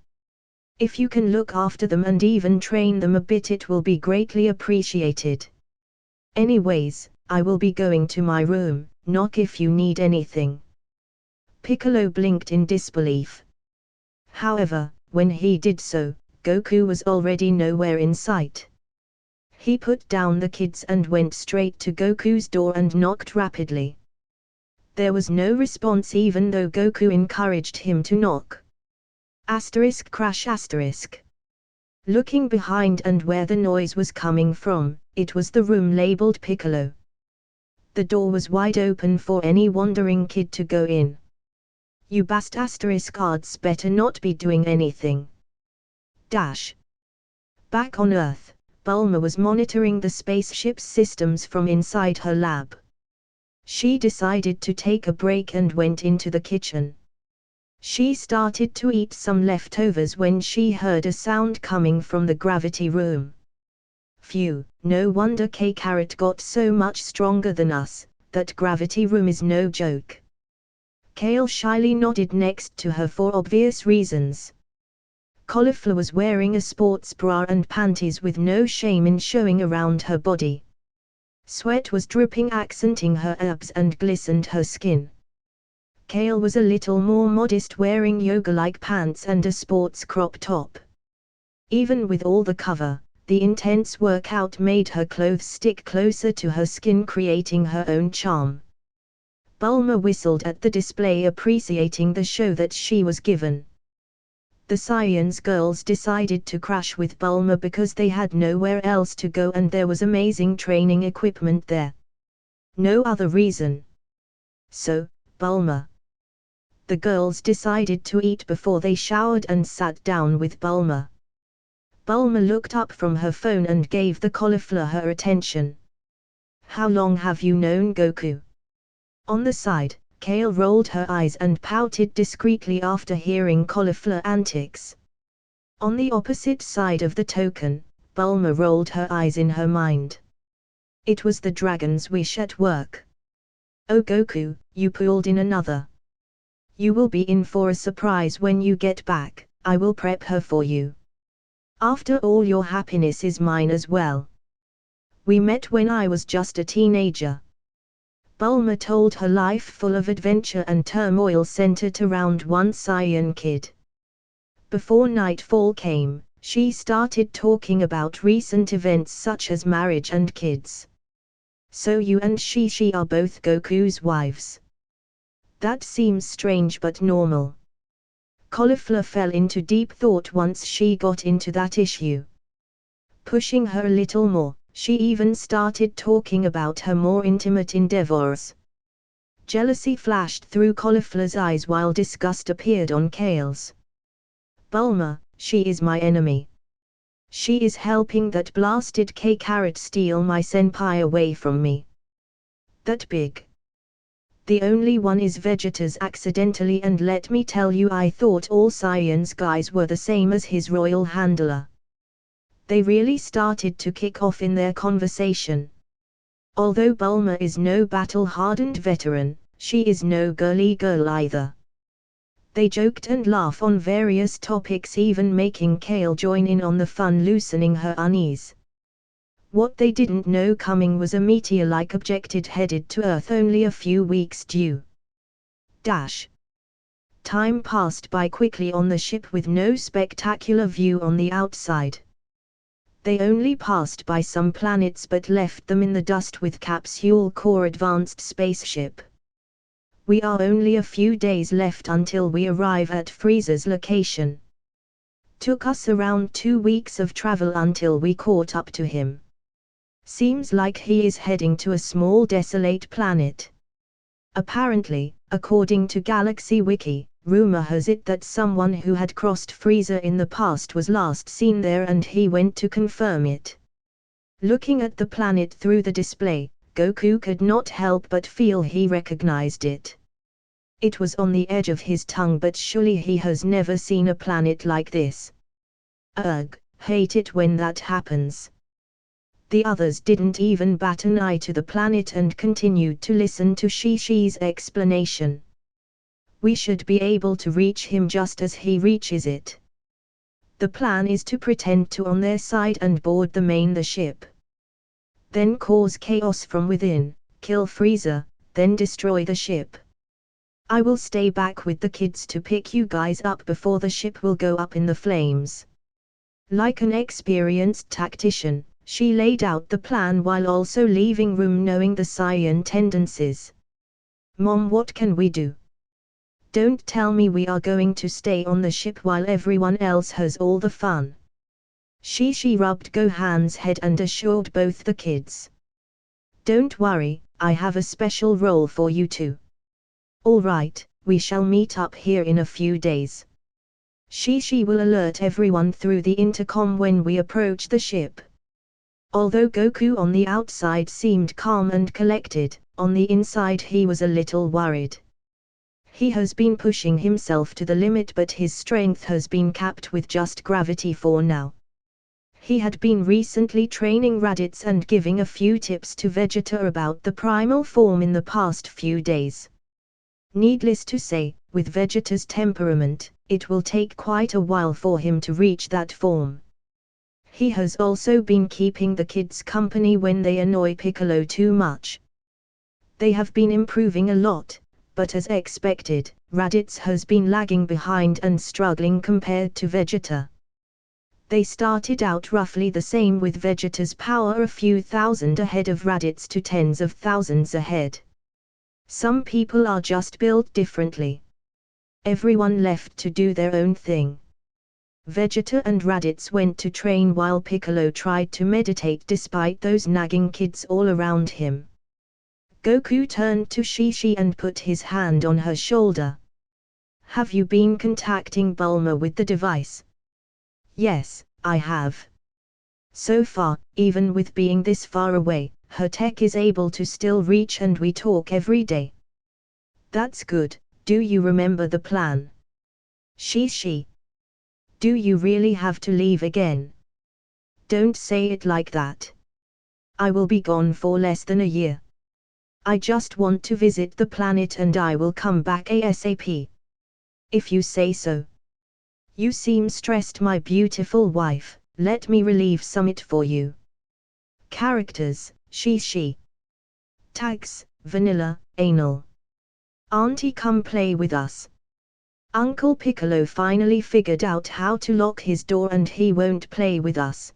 If you can look after them and even train them a bit, it will be greatly appreciated. Anyways, I will be going to my room, knock if you need anything. Piccolo blinked in disbelief. However, when he did so, Goku was already nowhere in sight. He put down the kids and went straight to Goku's door and knocked rapidly. There was no response even though Goku encouraged him to knock. Crash. Looking behind and where the noise was coming from, it was the room labeled Piccolo. The door was wide open for any wandering kid to go in. You guards better not be doing anything. Back on Earth, Bulma was monitoring the spaceship's systems from inside her lab. She decided to take a break and went into the kitchen. She started to eat some leftovers when she heard a sound coming from the gravity room. Phew, no wonder K-Carrot got so much stronger than us, that gravity room is no joke. Kale shyly nodded next to her for obvious reasons. Cauliflower was wearing a sports bra and panties with no shame in showing around her body. Sweat was dripping, accenting her abs and glistened her skin. Kale was a little more modest, wearing yoga-like pants and a sports crop top. Even with all the cover, the intense workout made her clothes stick closer to her skin, creating her own charm. Bulma whistled at the display, appreciating the show that she was given. The Saiyans girls decided to crash with Bulma because they had nowhere else to go and there was amazing training equipment there. No other reason. So, Bulma. The girls decided to eat before they showered and sat down with Bulma. Bulma looked up from her phone and gave the cauliflower her attention. "How long have you known Goku?" On the side, Kale rolled her eyes and pouted discreetly after hearing cauliflower antics. On the opposite side of the token, Bulma rolled her eyes in her mind. It was the dragon's wish at work. "Oh Goku, you pulled in another. You will be in for a surprise when you get back. I will prep her for you. After all, your happiness is mine as well. We met when I was just a teenager." Bulma told her life full of adventure and turmoil centered around one Saiyan kid. Before nightfall came, she started talking about recent events such as marriage and kids. "So you and Shi are both Goku's wives. That seems strange but normal." Cauliflower fell into deep thought once she got into that issue. Pushing her a little more, she even started talking about her more intimate endeavors. Jealousy flashed through Cauliflower's eyes while disgust appeared on Kale's. "Bulma, she is my enemy. She is helping that blasted K-Carrot steal my senpai away from me. That big. The only one is Vegeta's accidentally, and let me tell you, I thought all Saiyans guys were the same as his royal handler." They really started to kick off in their conversation. Although Bulma is no battle-hardened veteran, she is no girly girl either. They joked and laughed on various topics, even making Kale join in on the fun, loosening her unease. What they didn't know coming was a meteor-like object headed to Earth only a few weeks due. Time passed by quickly on the ship with no spectacular view on the outside. They only passed by some planets but left them in the dust with Capsule Corps advanced spaceship. "We are only a few days left until we arrive at Frieza's location. Took us around 2 weeks of travel until we caught up to him. Seems like he is heading to a small desolate planet. Apparently, according to Galaxy Wiki, rumor has it that someone who had crossed Frieza in the past was last seen there and he went to confirm it." Looking at the planet through the display, Goku could not help but feel he recognized it. It was on the edge of his tongue, but surely he has never seen a planet like this. Ugh, hate it when that happens. The others didn't even bat an eye to the planet and continued to listen to Shishi's explanation. "We should be able to reach him just as he reaches it. The plan is to pretend to on their side and board the ship. Then cause chaos from within, kill Frieza, then destroy the ship. I will stay back with the kids to pick you guys up before the ship will go up in the flames." Like an experienced tactician, she laid out the plan while also leaving room, knowing the Saiyan tendencies. "Mom, what can we do? Don't tell me we are going to stay on the ship while everyone else has all the fun." Shishi rubbed Gohan's head and assured both the kids. "Don't worry, I have a special role for you too. All right, we shall meet up here in a few days. Shishi will alert everyone through the intercom when we approach the ship." Although Goku on the outside seemed calm and collected, on the inside he was a little worried. He has been pushing himself to the limit, but his strength has been capped with just gravity for now. He had been recently training Raditz and giving a few tips to Vegeta about the primal form in the past few days. Needless to say, with Vegeta's temperament, it will take quite a while for him to reach that form. He has also been keeping the kids company when they annoy Piccolo too much. They have been improving a lot, but as expected, Raditz has been lagging behind and struggling compared to Vegeta. They started out roughly the same, with Vegeta's power a few thousand ahead of Raditz to tens of thousands ahead. Some people are just built differently. Everyone left to do their own thing. Vegeta and Raditz went to train while Piccolo tried to meditate despite those nagging kids all around him. Goku turned to Shishi and put his hand on her shoulder. "Have you been contacting Bulma with the device?" "Yes, I have. So far, even with being this far away, her tech is able to still reach and we talk every day." "That's good. Do you remember the plan?" "Shishi. Do you really have to leave again?" "Don't say it like that. I will be gone for less than a year. I just want to visit the planet and I will come back ASAP. If you say so." "You seem stressed, my beautiful wife. Let me relieve some it for you." Characters: Shishi. Tags: Vanilla, Anal. Auntie, come play with us. Uncle Piccolo finally figured out how to lock his door and he won't play with us.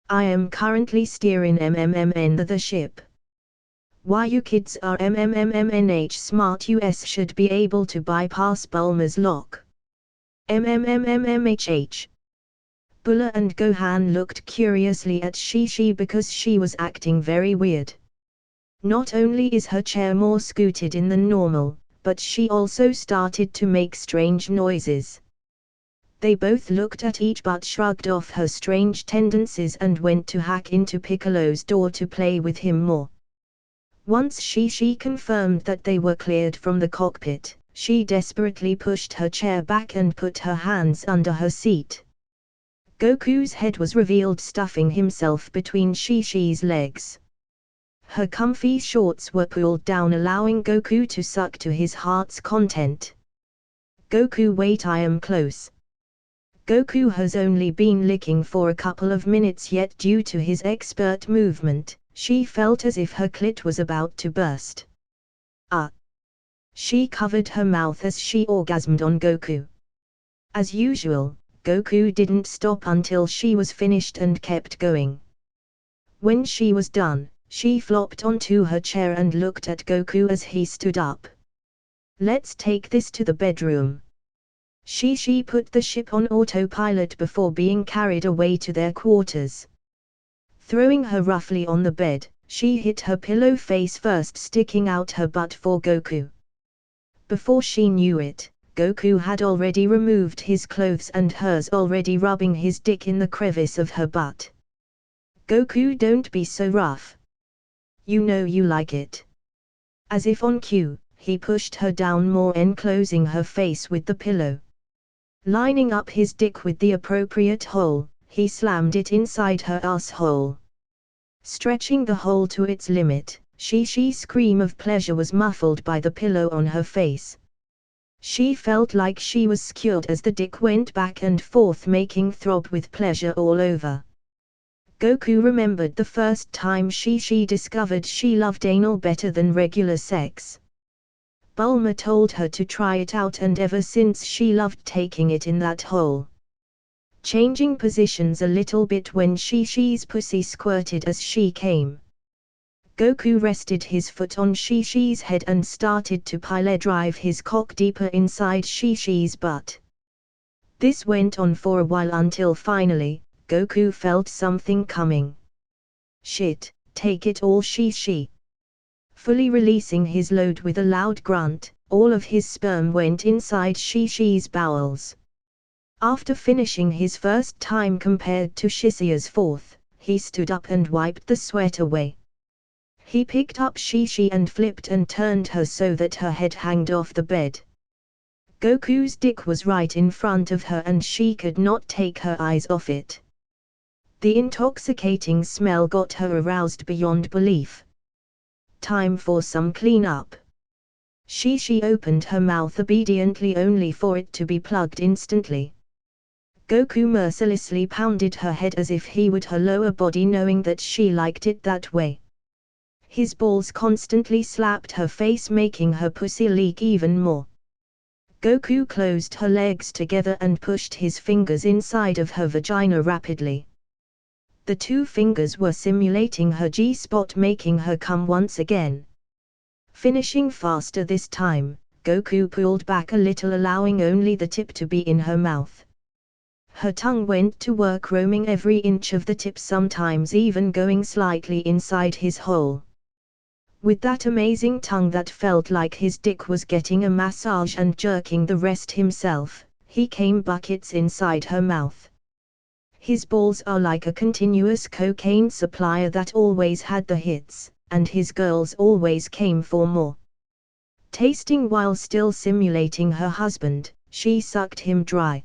I am currently steering the ship. Why you kids are smart, us should be able to bypass Bulma's lock. Bulla and Gohan looked curiously at Shishi because she was acting very weird. Not only is her chair more scooted in than normal, but she also started to make strange noises. They both looked at each but shrugged off her strange tendencies and went to hack into Piccolo's door to play with him more. Once Shishi confirmed that they were cleared from the cockpit, she desperately pushed her chair back and put her hands under her seat. Goku's head was revealed stuffing himself between Shishi's legs. Her comfy shorts were pulled down, allowing Goku to suck to his heart's content. "Goku, wait, I am close." Goku has only been licking for a couple of minutes, yet due to his expert movement, she felt as if her clit was about to burst. "Ah!" She covered her mouth as she orgasmed on Goku. As usual, Goku didn't stop until she was finished and kept going. When she was done, she flopped onto her chair and looked at Goku as he stood up. "Let's take this to the bedroom." Shishi put the ship on autopilot before being carried away to their quarters. Throwing her roughly on the bed, she hit her pillow face first, sticking out her butt for Goku. Before she knew it, Goku had already removed his clothes and hers already rubbing his dick in the crevice of her butt. "Goku, don't be so rough. You know you like it." As if on cue, he pushed her down more, enclosing her face with the pillow. Lining up his dick with the appropriate hole, he slammed it inside her asshole. Stretching the hole to its limit, Shishi's scream of pleasure was muffled by the pillow on her face. She felt like she was skewered as the dick went back and forth, making throb with pleasure all over. Goku remembered the first time Shishi discovered she loved anal better than regular sex. Bulma told her to try it out, and ever since she loved taking it in that hole. Changing positions a little bit when Shishi's pussy squirted as she came. Goku rested his foot on Shishi's head and started to pile drive his cock deeper inside Shishi's butt. This went on for a while until finally, Goku felt something coming. "Shit, take it all, Shishi." Fully releasing his load with a loud grunt, all of his sperm went inside Shishi's bowels. After finishing his first time compared to Shishi's fourth, he stood up and wiped the sweat away. He picked up Shishi and flipped and turned her so that her head hanged off the bed. Goku's dick was right in front of her and she could not take her eyes off it. The intoxicating smell got her aroused beyond belief. Time for some cleanup. Shishi opened her mouth obediently, only for it to be plugged instantly. Goku mercilessly pounded her head as if he would her lower body, knowing that she liked it that way. His balls constantly slapped her face, making her pussy leak even more. Goku closed her legs together and pushed his fingers inside of her vagina rapidly. The two fingers were simulating her G-spot, making her come once again. Finishing faster this time, Goku pulled back a little, allowing only the tip to be in her mouth. Her tongue went to work, roaming every inch of the tip, sometimes even going slightly inside his hole. With that amazing tongue that felt like his dick was getting a massage and jerking the rest himself, he came buckets inside her mouth. His balls are like a continuous cocaine supplier that always had the hits, and his girls always came for more. Tasting while still simulating her husband, she sucked him dry.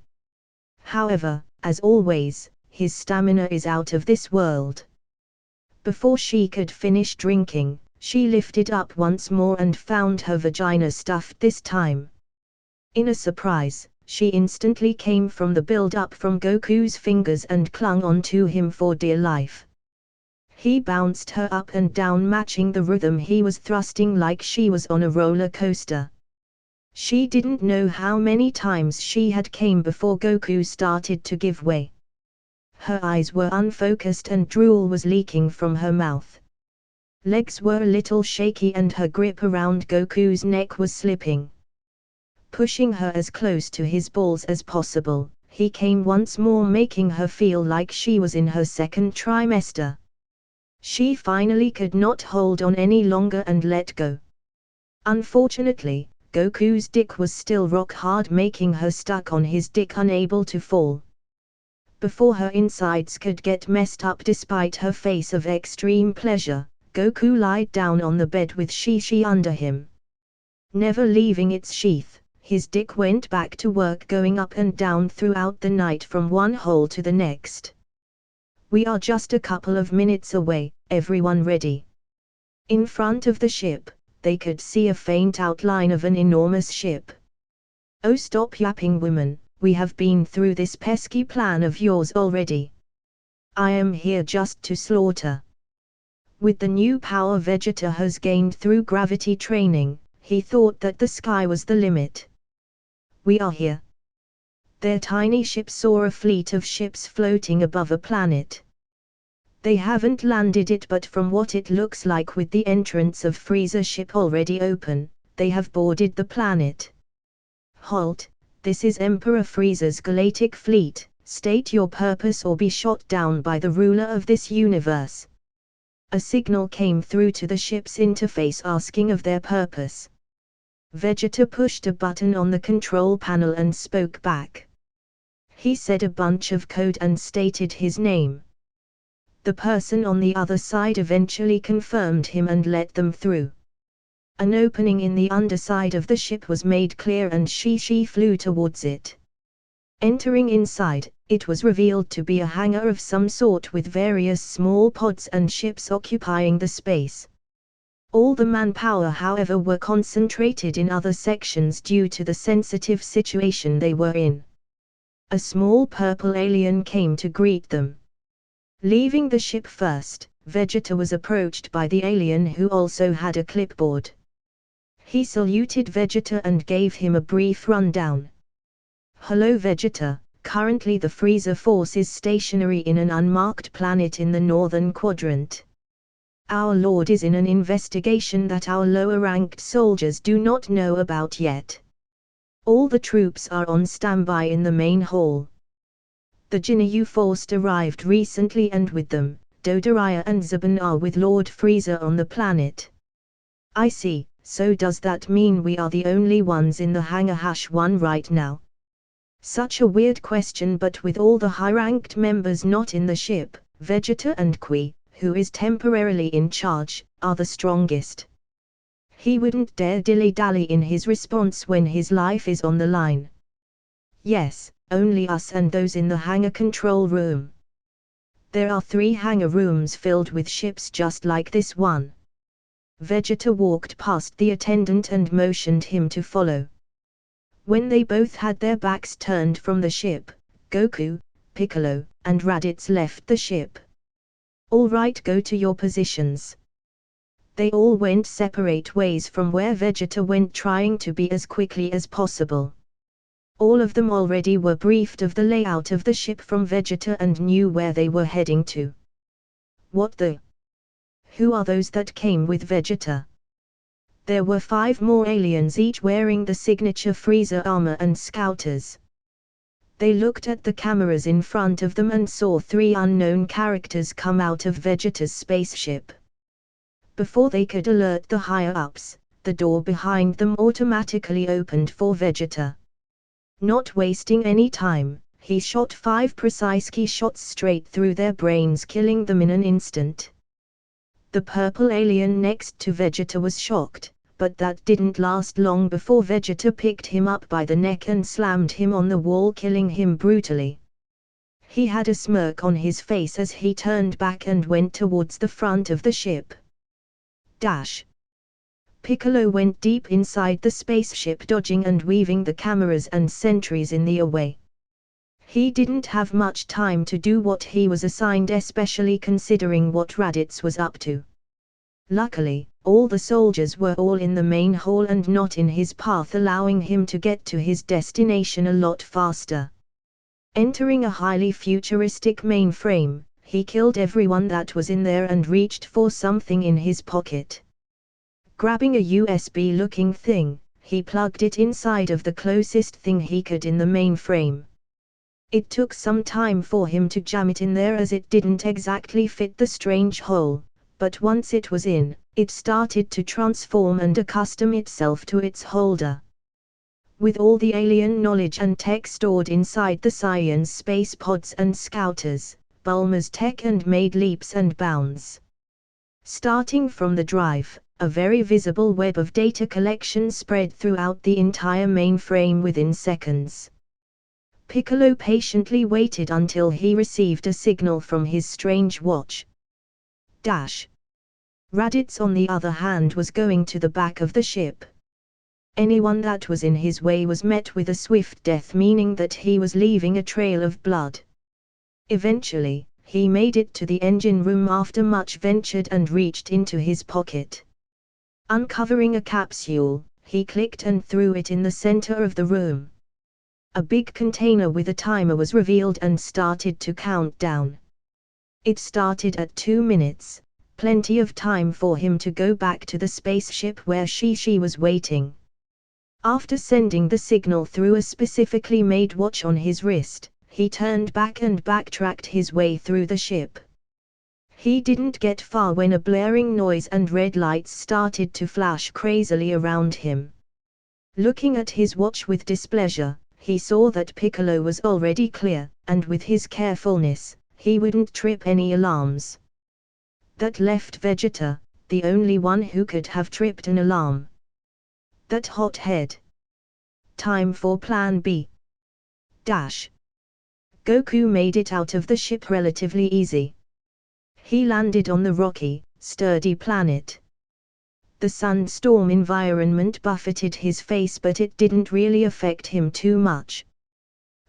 However, as always, his stamina is out of this world. Before she could finish drinking, she lifted up once more and found her vagina stuffed this time. In a surprise, she instantly came from the build-up from Goku's fingers and clung onto him for dear life. He bounced her up and down, matching the rhythm he was thrusting like she was on a roller coaster. She didn't know how many times she had came before Goku started to give way. Her eyes were unfocused and drool was leaking from her mouth. Legs were a little shaky and her grip around Goku's neck was slipping. Pushing her as close to his balls as possible, he came once more, making her feel like she was in her second trimester. She finally could not hold on any longer and let go. Unfortunately, Goku's dick was still rock hard, making her stuck on his dick, unable to fall. Before her insides could get messed up despite her face of extreme pleasure, Goku lied down on the bed with Shishi under him. Never leaving its sheath, his dick went back to work, going up and down throughout the night from one hole to the next. We are just a couple of minutes away, everyone ready? In front of the ship, they could see a faint outline of an enormous ship. Oh, stop yapping, woman, we have been through this pesky plan of yours already. I am here just to slaughter. With the new power Vegeta has gained through gravity training, he thought that the sky was the limit. We are here. Their tiny ship saw a fleet of ships floating above a planet. They haven't landed it, but from what it looks like, with the entrance of Frieza's ship already open, they have boarded the planet. Halt, this is Emperor Frieza's galactic fleet, state your purpose or be shot down by the ruler of this universe. A signal came through to the ship's interface asking of their purpose. Vegeta pushed a button on the control panel and spoke back. He said a bunch of code and stated his name. The person on the other side eventually confirmed him and let them through. An opening in the underside of the ship was made clear and Shishi flew towards it. Entering inside, it was revealed to be a hangar of some sort with various small pods and ships occupying the space. All the manpower, however, were concentrated in other sections due to the sensitive situation they were in. A small purple alien came to greet them. Leaving the ship first, Vegeta was approached by the alien, who also had a clipboard. He saluted Vegeta and gave him a brief rundown. Hello Vegeta, currently the Frieza force is stationary in an unmarked planet in the northern quadrant. Our lord is in an investigation that our lower-ranked soldiers do not know about yet. All the troops are on standby in the main hall. The Jinyu force arrived recently and with them, Dodoraya and Zeben are with Lord Frieza on the planet. I see, so does that mean we are the only ones in the hangar #1 right now? Such a weird question, but with all the high-ranked members not in the ship, Vegeta and Qui, who is temporarily in charge, are the strongest. He wouldn't dare dilly-dally in his response when his life is on the line. Yes, only us and those in the hangar control room. There are 3 hangar rooms filled with ships just like this one. Vegeta walked past the attendant and motioned him to follow. When they both had their backs turned from the ship, Goku, Piccolo, and Raditz left the ship. All right, go to your positions. They all went separate ways from where Vegeta went, trying to be as quickly as possible. All of them already were briefed of the layout of the ship from Vegeta and knew where they were heading to. What the? Who are those that came with Vegeta? There were 5 more aliens, each wearing the signature Frieza armor and scouters. They looked at the cameras in front of them and saw 3 unknown characters come out of Vegeta's spaceship. Before they could alert the higher-ups, the door behind them automatically opened for Vegeta. Not wasting any time, he shot 5 precise key shots straight through their brains, killing them in an instant. The purple alien next to Vegeta was shocked, but that didn't last long before Vegeta picked him up by the neck and slammed him on the wall, killing him brutally. He had a smirk on his face as he turned back and went towards the front of the ship. Piccolo went deep inside the spaceship, dodging and weaving the cameras and sentries in the way. He didn't have much time to do what he was assigned, especially considering what Raditz was up to. Luckily, all the soldiers were all in the main hall and not in his path, allowing him to get to his destination a lot faster. Entering a highly futuristic mainframe, he killed everyone that was in there and reached for something in his pocket. Grabbing a USB-looking thing, he plugged it inside of the closest thing he could in the mainframe. It took some time for him to jam it in there as it didn't exactly fit the strange hole, but once it was in, it started to transform and accustom itself to its holder. With all the alien knowledge and tech stored inside the Saiyans space pods and scouters, Bulma's tech and made leaps and bounds. Starting from the drive, a very visible web of data collection spread throughout the entire mainframe within seconds. Piccolo patiently waited until he received a signal from his strange watch. Raditz, on the other hand, was going to the back of the ship. Anyone that was in his way was met with a swift death, meaning that he was leaving a trail of blood. Eventually, he made it to the engine room after much ventured and reached into his pocket. Uncovering a capsule, he clicked and threw it in the center of the room. A big container with a timer was revealed and started to count down. It started at 2 minutes, plenty of time for him to go back to the spaceship where she was waiting. After sending the signal through a specifically made watch on his wrist, he turned back and backtracked his way through the ship. He didn't get far when a blaring noise and red lights started to flash crazily around him. Looking at his watch with displeasure, he saw that Piccolo was already clear, and with his carefulness, he wouldn't trip any alarms. That left Vegeta, the only one who could have tripped an alarm. That hothead. Time for Plan B. Goku made it out of the ship relatively easy. He landed on the rocky, sturdy planet. The sunstorm environment buffeted his face, but it didn't really affect him too much.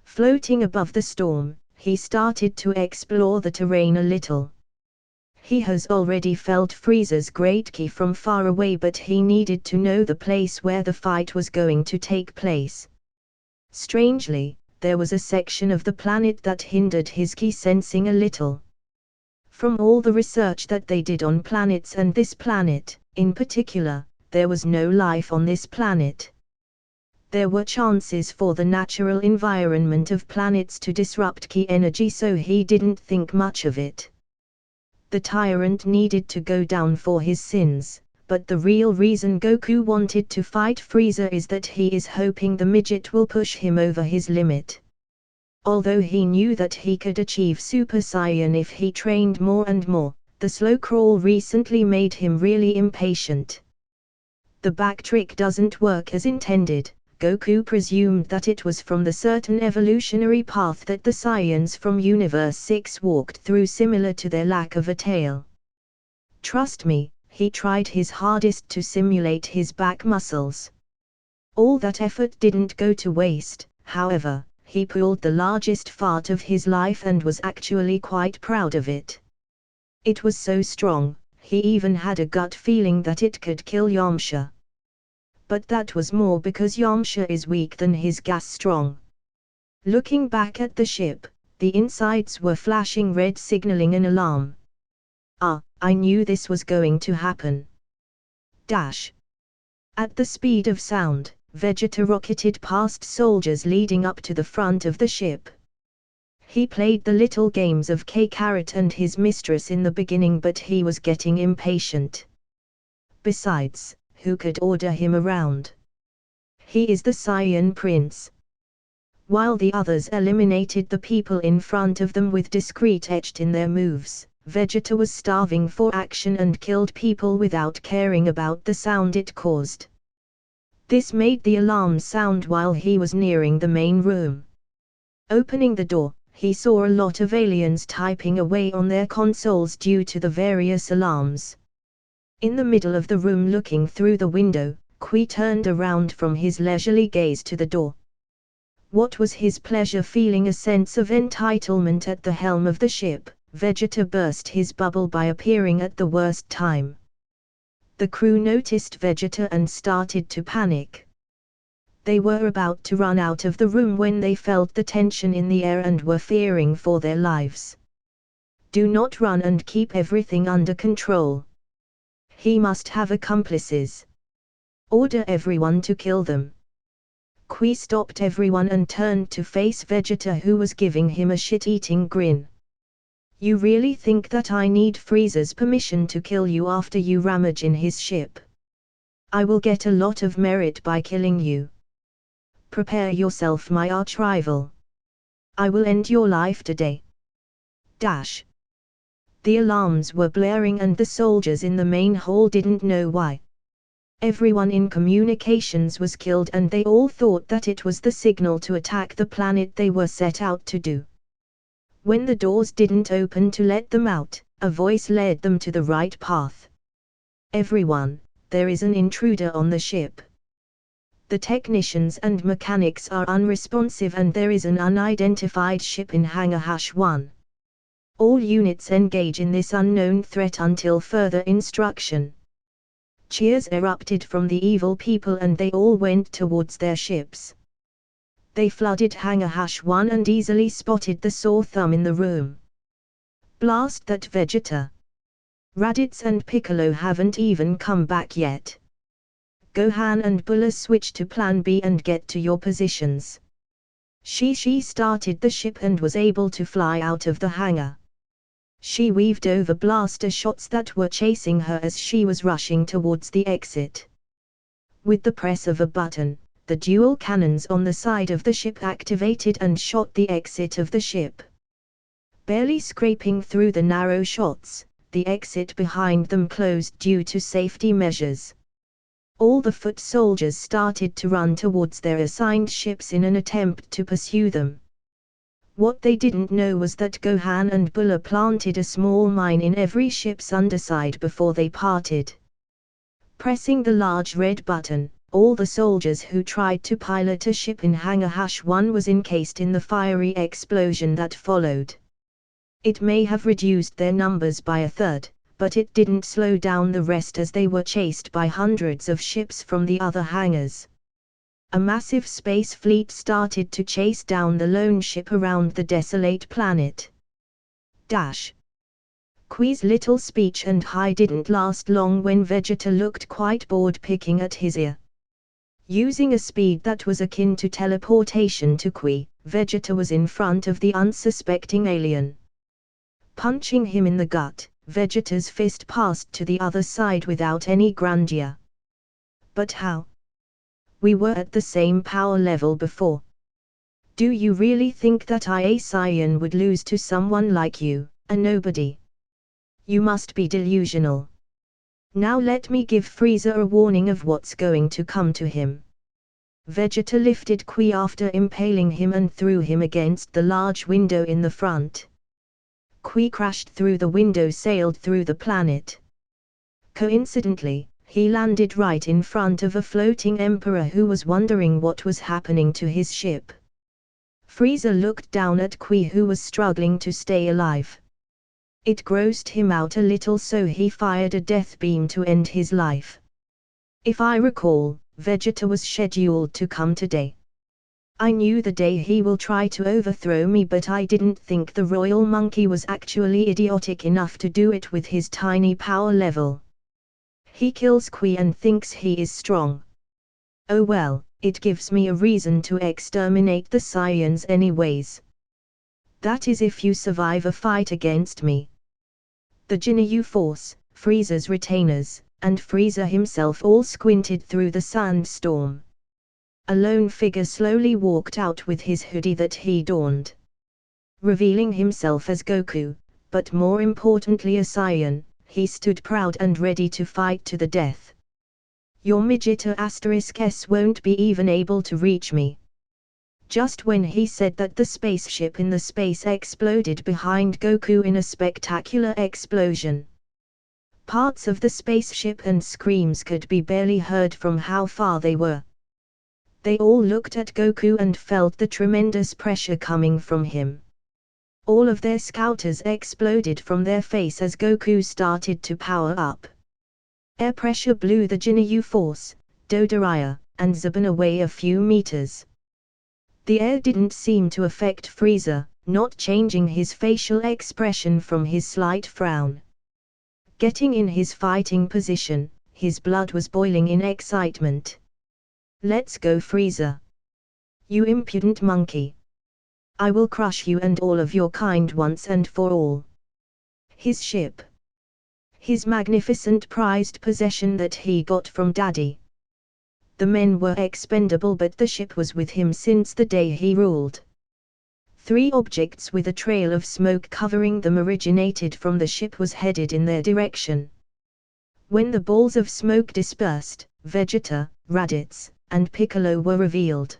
Floating above the storm, he started to explore the terrain a little. He has already felt Frieza's great ki from far away, but he needed to know the place where the fight was going to take place. Strangely, there was a section of the planet that hindered his ki sensing a little. From all the research that they did on planets, and this planet, in particular, there was no life on this planet. There were chances for the natural environment of planets to disrupt ki energy, so he didn't think much of it. The tyrant needed to go down for his sins, but the real reason Goku wanted to fight Frieza is that he is hoping the midget will push him over his limit. Although he knew that he could achieve Super Saiyan if he trained more and more, the slow crawl recently made him really impatient. The back trick doesn't work as intended. Goku presumed that it was from the certain evolutionary path that the Saiyans from Universe 6 walked through, similar to their lack of a tail. Trust me, he tried his hardest to simulate his back muscles. All that effort didn't go to waste, however. He pulled the largest fart of his life and was actually quite proud of it. It was so strong, he even had a gut feeling that it could kill Yamcha. But that was more because Yamcha is weak than his gas strong. Looking back at the ship, the insides were flashing red, signaling an alarm. Ah, I knew this was going to happen. Dash. At the speed of sound, Vegeta rocketed past soldiers leading up to the front of the ship. He played the little games of K-Carrot and his mistress in the beginning, but he was getting impatient. Besides, who could order him around? He is the Saiyan prince. While the others eliminated the people in front of them with discreet etched in their moves, Vegeta was starving for action and killed people without caring about the sound it caused. This made the alarm sound while he was nearing the main room. Opening the door, he saw a lot of aliens typing away on their consoles due to the various alarms. In the middle of the room, looking through the window, Qui turned around from his leisurely gaze to the door. What was his pleasure feeling a sense of entitlement at the helm of the ship, Vegeta burst his bubble by appearing at the worst time. The crew noticed Vegeta and started to panic. They were about to run out of the room when they felt the tension in the air and were fearing for their lives. Do not run and keep everything under control. He must have accomplices. Order everyone to kill them. Qui stopped everyone and turned to face Vegeta, who was giving him a shit-eating grin. You really think that I need Frieza's permission to kill you after you ramage in his ship? I will get a lot of merit by killing you. Prepare yourself, my arch-rival. I will end your life today. Dash. The alarms were blaring and the soldiers in the main hall didn't know why. Everyone in communications was killed and they all thought that it was the signal to attack the planet they were set out to do. When the doors didn't open to let them out, a voice led them to the right path. Everyone, there is an intruder on the ship. The technicians and mechanics are unresponsive and there is an unidentified ship in Hangar #1. All units engage in this unknown threat until further instruction. Cheers erupted from the evil people and they all went towards their ships. They flooded Hangar #1 and easily spotted the sore thumb in the room. Blast that Vegeta! Raditz and Piccolo haven't even come back yet. Gohan and Bulla switch to Plan B and get to your positions. She started the ship and was able to fly out of the hangar. She weaved over blaster shots that were chasing her as she was rushing towards the exit. With the press of a button, the dual cannons on the side of the ship activated and shot the exit of the ship. Barely scraping through the narrow shots, the exit behind them closed due to safety measures. All the foot soldiers started to run towards their assigned ships in an attempt to pursue them. What they didn't know was that Gohan and Bulla planted a small mine in every ship's underside before they parted. Pressing the large red button, all the soldiers who tried to pilot a ship in Hangar #1 was encased in the fiery explosion that followed. It may have reduced their numbers by a third, but it didn't slow down the rest as they were chased by hundreds of ships from the other hangars. A massive space fleet started to chase down the lone ship around the desolate planet. Dash. Qui's little speech and hi didn't last long when Vegeta looked quite bored picking at his ear. Using a speed that was akin to teleportation to Qui, Vegeta was in front of the unsuspecting alien. Punching him in the gut, Vegeta's fist passed to the other side without any grandeur. But how? We were at the same power level before. Do you really think that a Saiyan would lose to someone like you, a nobody? You must be delusional. Now let me give Frieza a warning of what's going to come to him. Vegeta lifted Qui after impaling him and threw him against the large window in the front. Qui crashed through the window, sailed through the planet. Coincidentally, he landed right in front of a floating emperor who was wondering what was happening to his ship. Frieza looked down at Qui, who was struggling to stay alive. It grossed him out a little, so he fired a death beam to end his life. If I recall, Vegeta was scheduled to come today. I knew the day he will try to overthrow me, but I didn't think the royal monkey was actually idiotic enough to do it with his tiny power level. He kills Qui and thinks he is strong. Oh well, it gives me a reason to exterminate the Saiyans anyways. That is if you survive a fight against me. The Ginyu Force, Frieza's retainers, and Frieza himself all squinted through the sandstorm. A lone figure slowly walked out with his hoodie that he donned, revealing himself as Goku, but more importantly a Saiyan. He stood proud and ready to fight to the death. Your midget *S won't be even able to reach me. Just when he said that, the spaceship in the space exploded behind Goku in a spectacular explosion. Parts of the spaceship and screams could be barely heard from how far they were. They all looked at Goku and felt the tremendous pressure coming from him. All of their scouters exploded from their face as Goku started to power up. Air pressure blew the Ginyu Force, Dodoraya, and Zebun away a few meters. The air didn't seem to affect Frieza, not changing his facial expression from his slight frown. Getting in his fighting position, his blood was boiling in excitement. Let's go, Frieza. You impudent monkey. I will crush you and all of your kind once and for all. His ship. His magnificent prized possession that he got from Daddy. The men were expendable, but the ship was with him since the day he ruled. 3 objects with a trail of smoke covering them originated from the ship, was headed in their direction. When the balls of smoke dispersed, Vegeta, Raditz, and Piccolo were revealed.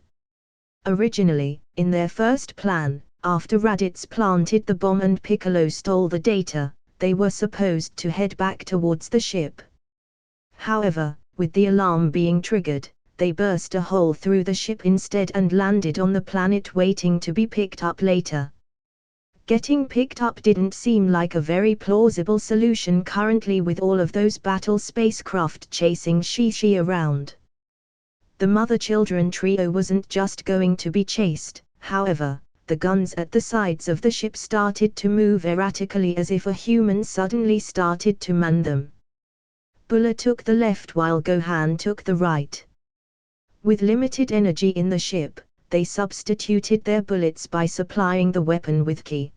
Originally, in their first plan, after Raditz planted the bomb and Piccolo stole the data, they were supposed to head back towards the ship. However, with the alarm being triggered, they burst a hole through the ship instead and landed on the planet waiting to be picked up later. Getting picked up didn't seem like a very plausible solution currently, with all of those battle spacecraft chasing Shishi around. The mother-children trio wasn't just going to be chased, however. The guns at the sides of the ship started to move erratically as if a human suddenly started to man them. Bulla took the left while Gohan took the right. With limited energy in the ship, they substituted their bullets by supplying the weapon with ki.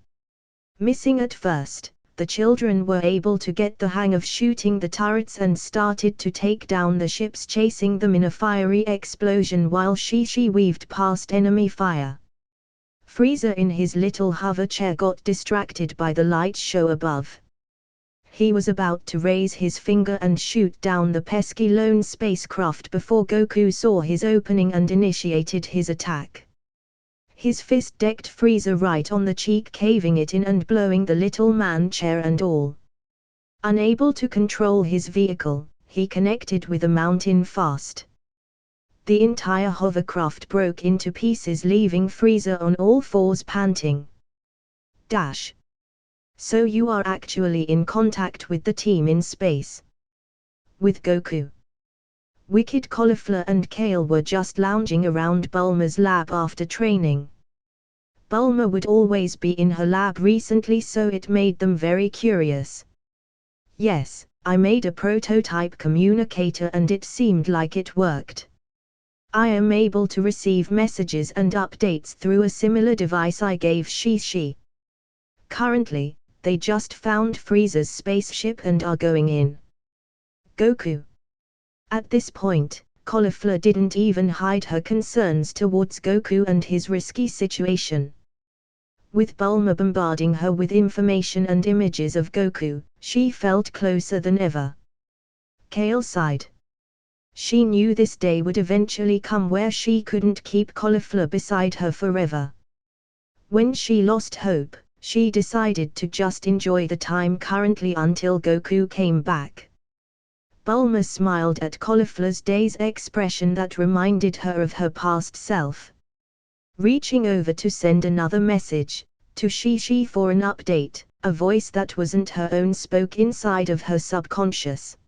Missing at first, the children were able to get the hang of shooting the turrets and started to take down the ships chasing them in a fiery explosion while Shishi weaved past enemy fire. Frieza in his little hover chair got distracted by the light show above. He was about to raise his finger and shoot down the pesky lone spacecraft before Goku saw his opening and initiated his attack. His fist decked Frieza right on the cheek, caving it in and blowing the little man chair and all. Unable to control his vehicle, he connected with a mountain fast. The entire hovercraft broke into pieces, leaving Frieza on all fours panting. Dash. So you are actually in contact with the team in space. With Goku. Wicked Cauliflower and Kale were just lounging around Bulma's lab after training. Bulma would always be in her lab recently, so it made them very curious. Yes, I made a prototype communicator and it seemed like it worked. I am able to receive messages and updates through a similar device I gave Shishi. Currently, they just found Frieza's spaceship and are going in. Goku. At this point, Cauliflower didn't even hide her concerns towards Goku and his risky situation. With Bulma bombarding her with information and images of Goku, she felt closer than ever. Kale sighed. She knew this day would eventually come where she couldn't keep Cauliflower beside her forever. When she lost hope, she decided to just enjoy the time currently until Goku came back. Bulma smiled at Cauliflower's dazed expression that reminded her of her past self. Reaching over to send another message to Shishi for an update, A voice that wasn't her own spoke inside of her subconscious.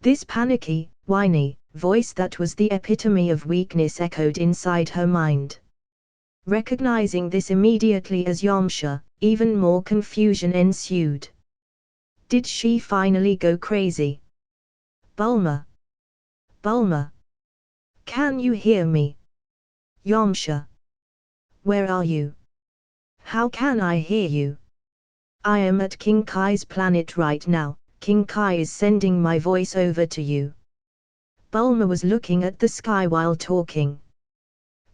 This panicky, whiny voice that was the epitome of weakness echoed inside her mind. Recognizing this immediately as Yamcha, even more confusion ensued. Did she finally go crazy? Bulma! Bulma! Can you hear me? Yamcha! Where are you? How can I hear you? I am at King Kai's planet right now. King Kai is sending my voice over to you. Bulma was looking at the sky while talking.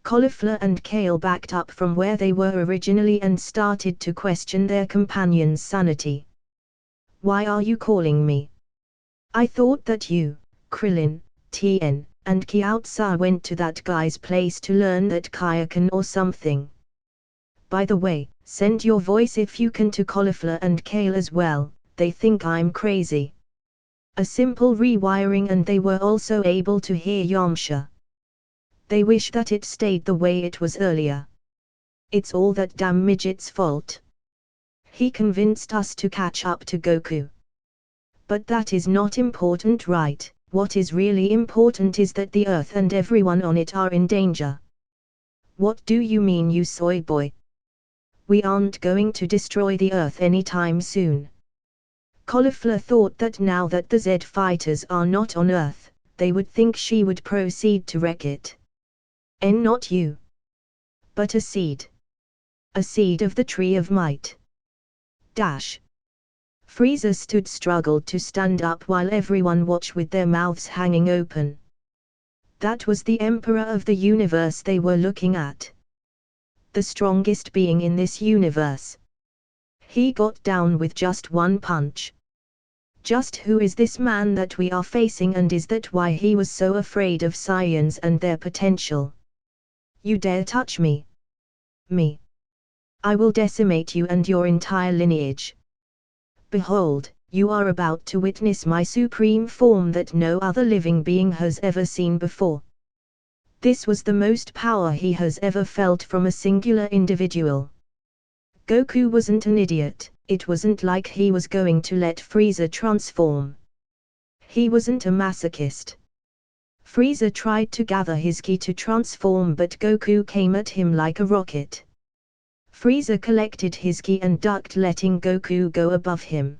Cauliflower and Kale backed up from where they were originally and started to question their companion's sanity. Why are you calling me? I thought that you, Krillin, Tien, and Kyaotsa went to that guy's place to learn that Kaioken or something. By the way, send your voice if you can to Cauliflower and Kale as well, they think I'm crazy. A simple rewiring and they were also able to hear Yamcha. They wish that it stayed the way it was earlier. It's all that damn midget's fault. He convinced us to catch up to Goku. But that is not important, right? What is really important is that the Earth and everyone on it are in danger. What do you mean, you soy boy? We aren't going to destroy the Earth anytime soon. Cauliflower thought that now that the Z fighters are not on Earth, they would think she would proceed to wreck it. And not you. But a seed. A seed of the Tree of Might. Dash. Frieza struggled to stand up while everyone watched with their mouths hanging open. That was the Emperor of the universe they were looking at. The strongest being in this universe. He got down with just one punch. Just who is this man that we are facing, and is that why he was so afraid of Saiyans and their potential? You dare touch me? Me? I will decimate you and your entire lineage. Behold, you are about to witness my supreme form that no other living being has ever seen before. This was the most power he has ever felt from a singular individual. Goku wasn't an idiot. It wasn't like he was going to let Frieza transform. He wasn't a masochist. Frieza tried to gather his ki to transform, but Goku came at him like a rocket. Frieza collected his ki and ducked, letting Goku go above him.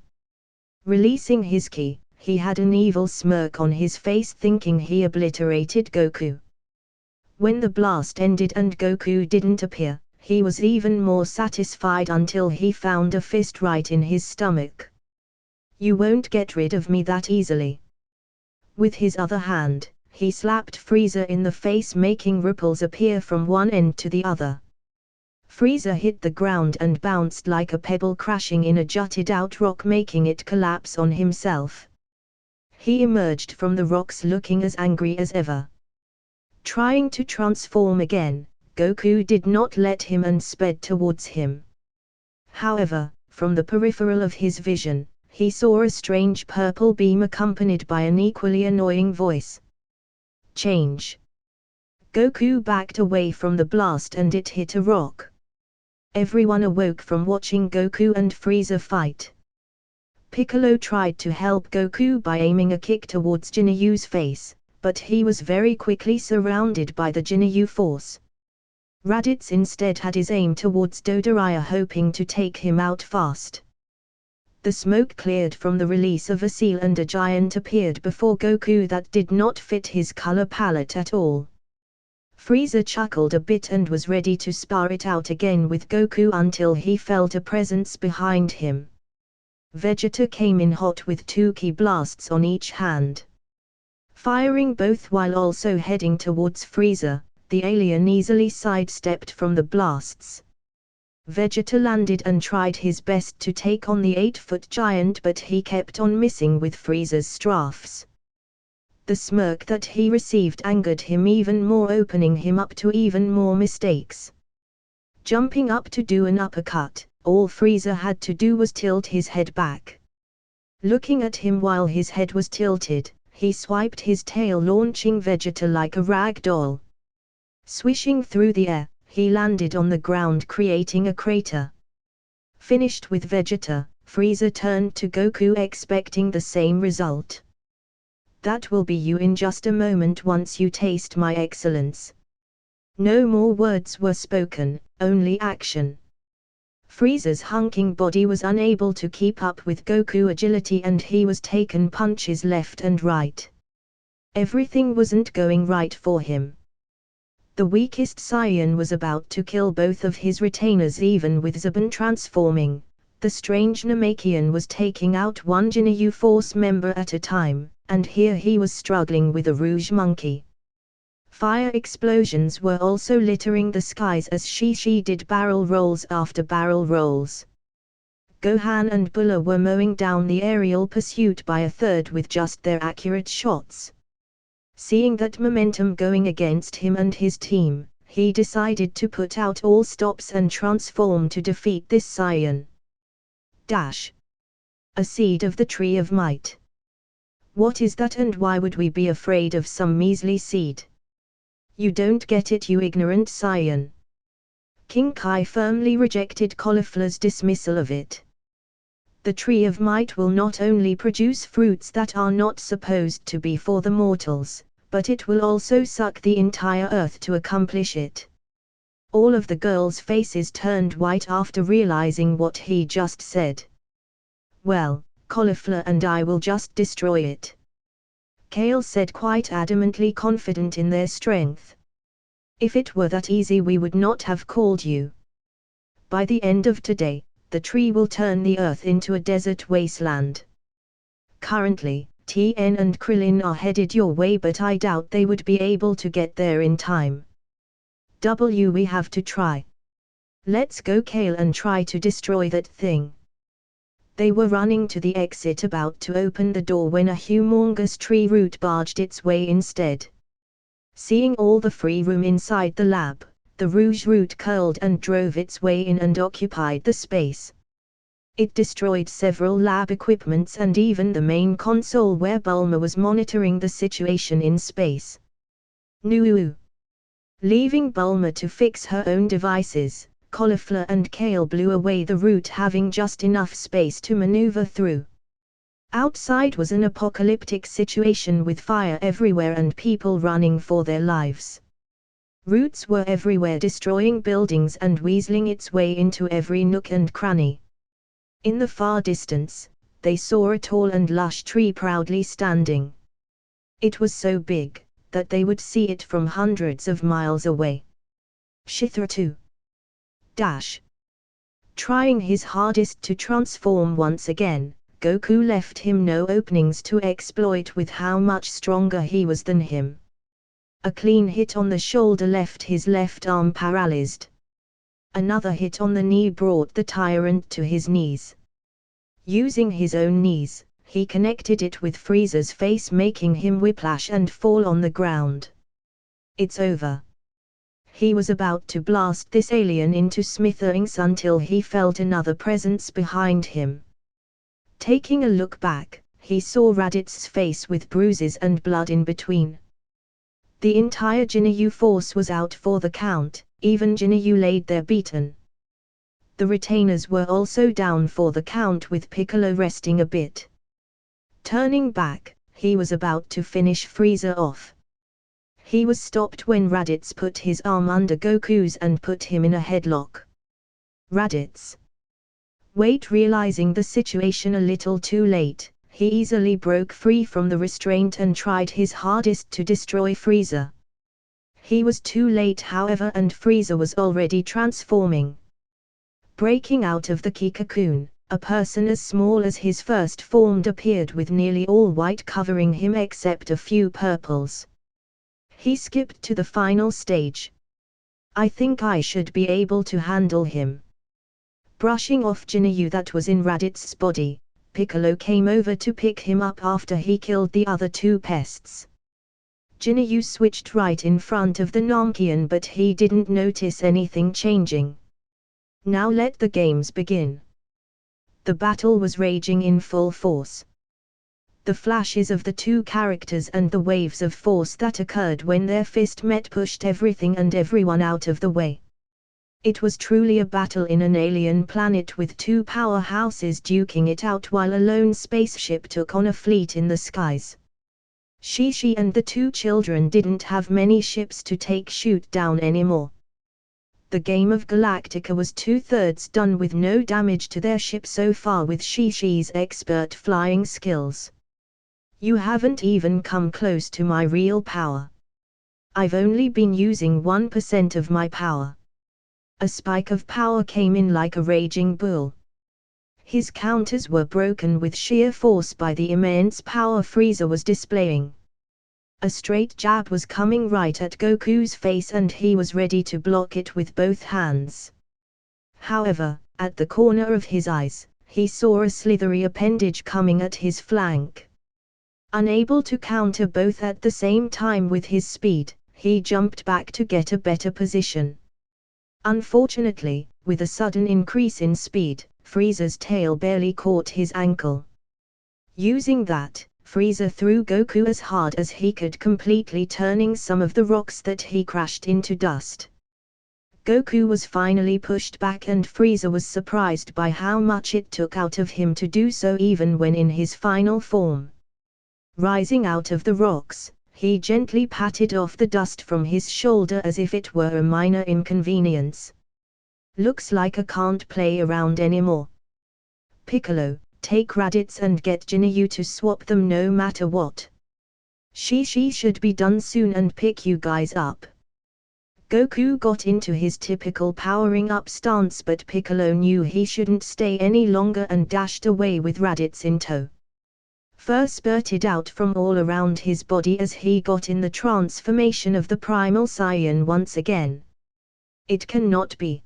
Releasing his ki, he had an evil smirk on his face, thinking he obliterated Goku. When the blast ended and Goku didn't appear, he was even more satisfied until he found a fist right in his stomach. You won't get rid of me that easily. With his other hand, he slapped Frieza in the face, making ripples appear from one end to the other. Frieza hit the ground and bounced like a pebble, crashing in a jutted-out rock, making it collapse on himself. He emerged from the rocks looking as angry as ever. Trying to transform again, Goku did not let him and sped towards him. However, from the peripheral of his vision, he saw a strange purple beam accompanied by an equally annoying voice. Change. Goku backed away from the blast and it hit a rock. Everyone awoke from watching Goku and Frieza fight. Piccolo tried to help Goku by aiming a kick towards Jinyu's face, but he was very quickly surrounded by the Jinyu force. Raditz instead had his aim towards Dodoraya, hoping to take him out fast. The smoke cleared from the release of a seal and a giant appeared before Goku that did not fit his color palette at all. Frieza chuckled a bit and was ready to spar it out again with Goku until he felt a presence behind him. Vegeta came in hot with 2 ki blasts on each hand. Firing both while also heading towards Frieza, the alien easily sidestepped from the blasts. Vegeta landed and tried his best to take on the 8-foot giant, but he kept on missing with Frieza's strafes. The smirk that he received angered him even more, opening him up to even more mistakes. Jumping up to do an uppercut, all Frieza had to do was tilt his head back. Looking at him while his head was tilted, he swiped his tail, launching Vegeta like a rag doll. Swishing through the air, he landed on the ground, creating a crater. Finished with Vegeta, Frieza turned to Goku expecting the same result. That will be you in just a moment once you taste my excellence. No more words were spoken, only action. Frieza's hulking body was unable to keep up with Goku's agility and he was taking punches left and right. Everything wasn't going right for him. The weakest Saiyan was about to kill both of his retainers even with Zebun transforming. The strange Namekian was taking out one Ginyu Force member at a time, and here he was struggling with a Rouge Monkey. Fire explosions were also littering the skies as Shi did barrel rolls after barrel rolls. Gohan and Bulla were mowing down the aerial pursuit by a third with just their accurate shots. Seeing that momentum going against him and his team, he decided to put out all stops and transform to defeat this Saiyan. A seed of the Tree of Might. What is that and why would we be afraid of some measly seed? You don't get it, you ignorant Saiyan. King Kai firmly rejected Cauliflower's dismissal of it. The Tree of Might will not only produce fruits that are not supposed to be for the mortals, but it will also suck the entire earth to accomplish it. All of the girls' faces turned white after realizing what he just said. Well, Cauliflower and I will just destroy it. Kale said quite adamantly, confident in their strength. If it were that easy we would not have called you. By the end of today, the tree will turn the earth into a desert wasteland. Currently, Tien and Krillin are headed your way but I doubt they would be able to get there in time. We have to try. Let's go Kale and try to destroy that thing. They were running to the exit about to open the door when a humongous tree root barged its way instead. Seeing all the free room inside the lab, the Rouge root curled and drove its way in and occupied the space. It destroyed several lab equipments and even the main console where Bulma was monitoring the situation in space. Leaving Bulma to fix her own devices, Cauliflower and Kale blew away the root, having just enough space to maneuver through. Outside was an apocalyptic situation with fire everywhere and people running for their lives. Roots were everywhere, destroying buildings and weaseling its way into every nook and cranny. In the far distance, they saw a tall and lush tree proudly standing. It was so big that they would see it from hundreds of miles away. Shithra 2. Trying his hardest to transform once again, Goku left him no openings to exploit with how much stronger he was than him. A clean hit on the shoulder left his left arm paralyzed. Another hit on the knee brought the tyrant to his knees. Using his own knees, he connected it with Frieza's face, making him whiplash and fall on the ground. It's over. He was about to blast this alien into smithereens until he felt another presence behind him. Taking a look back, he saw Raditz's face with bruises and blood in between. The entire Ginyu force was out for the count, even Ginyu laid there beaten. The retainers were also down for the count with Piccolo resting a bit. Turning back, he was about to finish Frieza off. He was stopped when Raditz put his arm under Goku's and put him in a headlock. Raditz. Wait, realizing the situation a little too late, he easily broke free from the restraint and tried his hardest to destroy Frieza. He was too late however, and Frieza was already transforming. Breaking out of the Ki cocoon, a person as small as his first form appeared with nearly all white covering him except a few purples. He skipped to the final stage. I think I should be able to handle him. Brushing off Ginyu that was in Raditz's body, Piccolo came over to pick him up after he killed the other two pests. Ginyu switched right in front of the Namekian but he didn't notice anything changing. Now let the games begin. The battle was raging in full force. The flashes of the two characters and the waves of force that occurred when their fist met pushed everything and everyone out of the way. It was truly a battle in an alien planet with two powerhouses duking it out while a lone spaceship took on a fleet in the skies. Shishi and the two children didn't have many ships to take shoot down anymore. The game of Galactica was 2/3 done with no damage to their ship so far with Shishi's expert flying skills. You haven't even come close to my real power. I've only been using 1% of my power. A spike of power came in like a raging bull. His counters were broken with sheer force by the immense power Frieza was displaying. A straight jab was coming right at Goku's face and he was ready to block it with both hands. However, at the corner of his eyes, he saw a slithery appendage coming at his flank. Unable to counter both at the same time with his speed, he jumped back to get a better position. Unfortunately, with a sudden increase in speed, Frieza's tail barely caught his ankle. Using that, Frieza threw Goku as hard as he could, completely turning some of the rocks that he crashed into dust. Goku was finally pushed back and Frieza was surprised by how much it took out of him to do so even when in his final form. Rising out of the rocks, he gently patted off the dust from his shoulder as if it were a minor inconvenience. Looks like I can't play around anymore. Piccolo, take Raditz and get Jinyu to swap them no matter what. Shishi should be done soon and pick you guys up. Goku got into his typical powering up stance, but Piccolo knew he shouldn't stay any longer and dashed away with Raditz in tow. Fur spurted out from all around his body as he got in the transformation of the primal Saiyan once again. It cannot be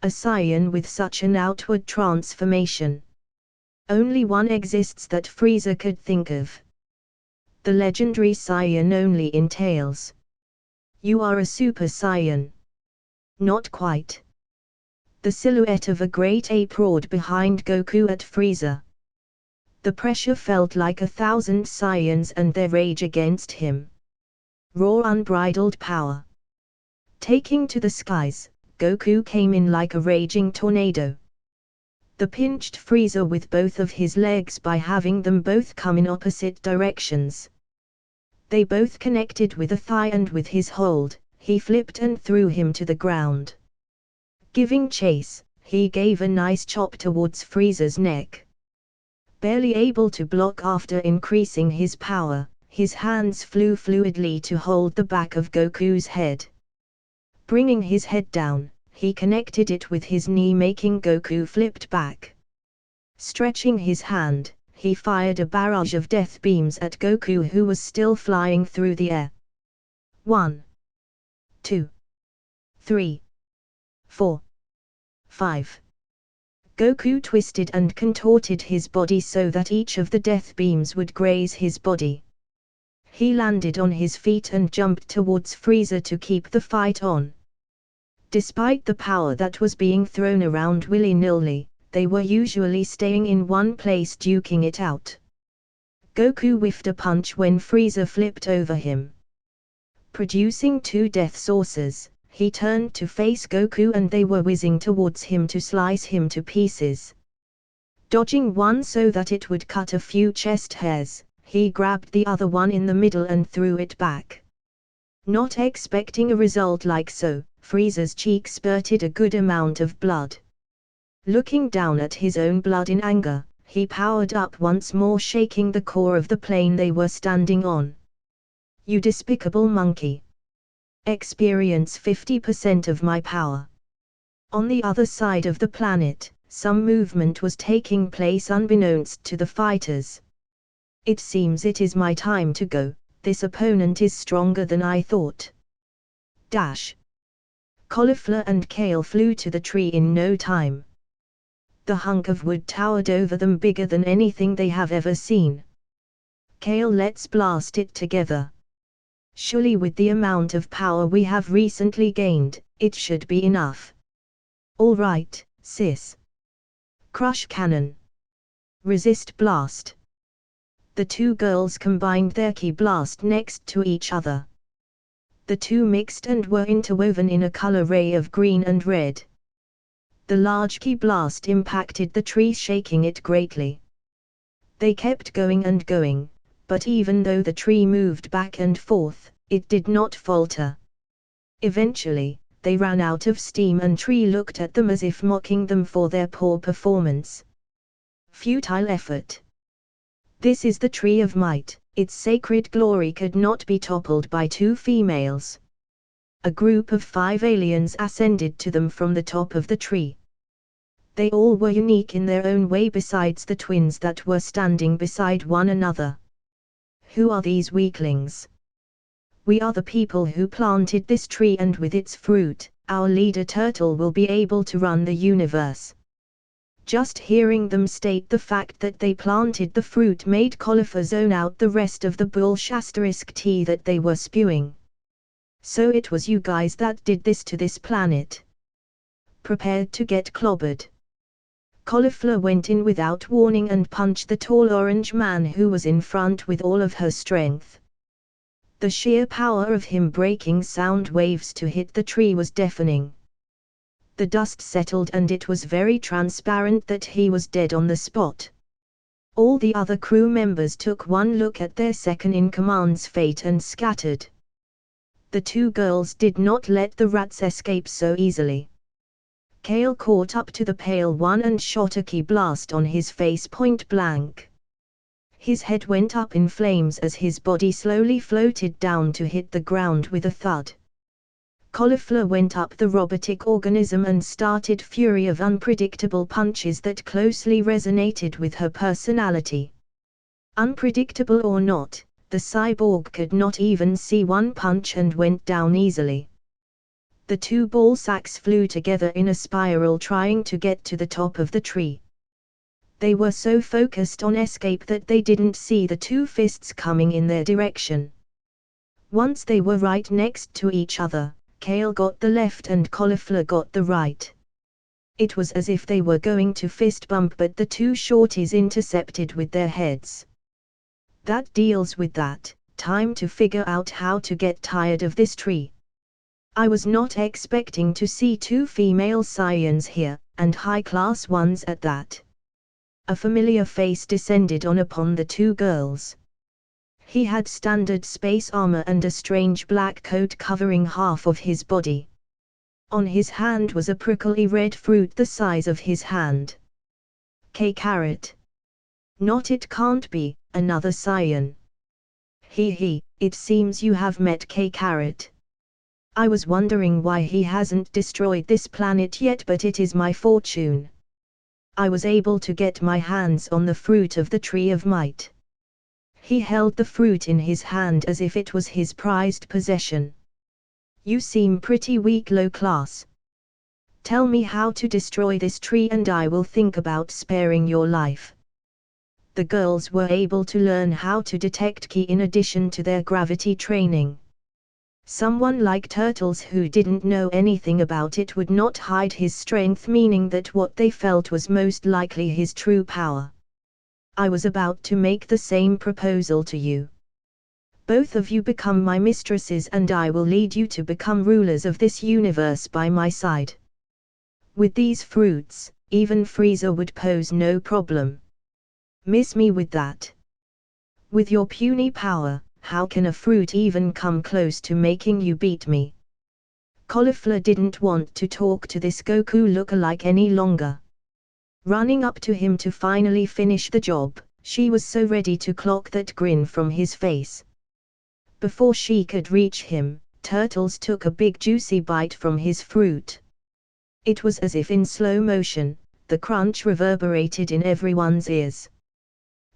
a Saiyan with such an outward transformation. Only one exists that Frieza could think of. The legendary Saiyan only in Tales. You are a Super Saiyan. Not quite. The silhouette of a great ape roared behind Goku at Frieza. The pressure felt like 1,000 Saiyans and their rage against him. Raw unbridled power. Taking to the skies, Goku came in like a raging tornado. The pinched Frieza with both of his legs by having them both come in opposite directions. They both connected with a thigh and with his hold, he flipped and threw him to the ground. Giving chase, he gave a nice chop towards Frieza's neck. Barely able to block after increasing his power, his hands flew fluidly to hold the back of Goku's head. Bringing his head down, he connected it with his knee, making Goku flipped back. Stretching his hand, he fired a barrage of death beams at Goku, who was still flying through the air. 1, 2, 3, 4, 5. Goku twisted and contorted his body so that each of the death beams would graze his body. He landed on his feet and jumped towards Frieza to keep the fight on. Despite the power that was being thrown around willy-nilly, they were usually staying in one place duking it out. Goku whiffed a punch when Frieza flipped over him. Producing two death saucers, he turned to face Goku and they were whizzing towards him to slice him to pieces. Dodging one so that it would cut a few chest hairs, he grabbed the other one in the middle and threw it back. Not expecting a result like so, Frieza's cheek spurted a good amount of blood. Looking down at his own blood in anger, he powered up once more, shaking the core of the plane they were standing on. You despicable monkey! Experience 50% of my power. On the other side of the planet, some movement was taking place unbeknownst to the fighters. It seems it is my time to go, this opponent is stronger than I thought. Dash! Cauliflower and kale flew to the tree in no time. The hunk of wood towered over them, bigger than anything they have ever seen. Kale, let's blast it together. Surely with the amount of power we have recently gained, it should be enough. All right, sis. Crush cannon. Resist blast. The two girls combined their ki blast next to each other. The two mixed and were interwoven in a color ray of green and red. The large ki blast impacted the tree, shaking it greatly. They kept going and going, but even though the tree moved back and forth, it did not falter. Eventually, they ran out of steam and tree looked at them as if mocking them for their poor performance. Futile effort. This is the tree of might, its sacred glory could not be toppled by two females. A group of 5 aliens ascended to them from the top of the tree. They all were unique in their own way besides the twins that were standing beside one another. Who are these weaklings? We are the people who planted this tree, and with its fruit, our leader Turtle will be able to run the universe. Just hearing them state the fact that they planted the fruit made Cauliflower zone out the rest of the bullshit tea that they were spewing. So it was you guys that did this to this planet. Prepared to get clobbered. Cauliflower went in without warning and punched the tall orange man who was in front with all of her strength. The sheer power of him breaking sound waves to hit the tree was deafening. The dust settled and it was very transparent that he was dead on the spot. All the other crew members took one look at their second-in-command's fate and scattered. The two girls did not let the rats escape so easily. Kale caught up to the pale one and shot a ki blast on his face point blank. His head went up in flames as his body slowly floated down to hit the ground with a thud. Cauliflower went up the robotic organism and started fury of unpredictable punches that closely resonated with her personality. Unpredictable or not, the cyborg could not even see one punch and went down easily. The two ball sacks flew together in a spiral trying to get to the top of the tree. They were so focused on escape that they didn't see the two fists coming in their direction. Once they were right next to each other, Kale got the left and Cauliflower got the right. It was as if they were going to fist bump, but the two shorties intercepted with their heads. That deals with that. Time to figure out how to get tired of this tree. I was not expecting to see two female Saiyans here, and high-class ones at that. A familiar face descended upon the two girls. He had standard space armor and a strange black coat covering half of his body. On his hand was a prickly red fruit the size of his hand. Carrot. Not, it can't be, another Saiyan. It seems you have met Carrot. I was wondering why he hasn't destroyed this planet yet, but it is my fortune. I was able to get my hands on the fruit of the Tree of Might. He held the fruit in his hand as if it was his prized possession. You seem pretty weak, low class. Tell me how to destroy this tree and I will think about sparing your life. The girls were able to learn how to detect ki in addition to their gravity training. Someone like Turtles who didn't know anything about it would not hide his strength, meaning that what they felt was most likely his true power. I was about to make the same proposal to you. Both of you become my mistresses and I will lead you to become rulers of this universe by my side. With these fruits, even Frieza would pose no problem. Miss me with that. With your puny power, how can a fruit even come close to making you beat me? Cauliflower didn't want to talk to this Goku lookalike any longer. Running up to him to finally finish the job, she was so ready to clock that grin from his face. Before she could reach him, Turtles took a big juicy bite from his fruit. It was as if in slow motion, the crunch reverberated in everyone's ears.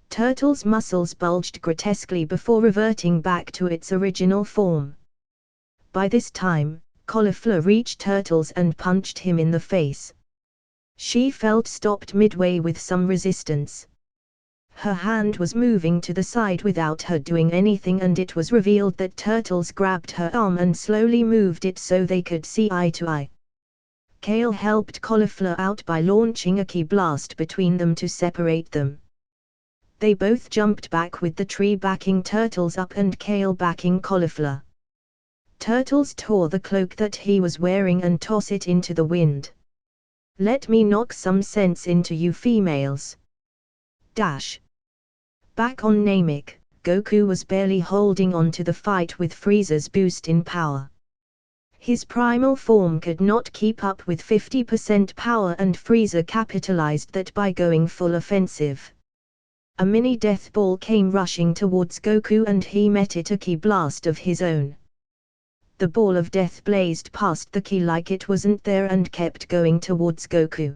Turtle's muscles bulged grotesquely before reverting back to its original form. By this time, Cauliflower reached Turtles and punched him in the face. She felt stopped midway with some resistance. Her hand was moving to the side without her doing anything, and it was revealed that Turtles grabbed her arm and slowly moved it so they could see eye to eye. Kale helped Cauliflower out by launching a ki blast between them to separate them. They both jumped back with the tree backing Turtles up and Kale backing Cauliflower. turtles tore the cloak that he was wearing and toss it into the wind. Let me knock some sense into you females. Dash. Back on Namek, Goku was barely holding on to the fight with Frieza's boost in power. His primal form could not keep up with 50% power, and Frieza capitalized that by going full offensive. A mini death ball came rushing towards Goku and he met it a ki blast of his own. The ball of death blazed past the ki like it wasn't there and kept going towards Goku.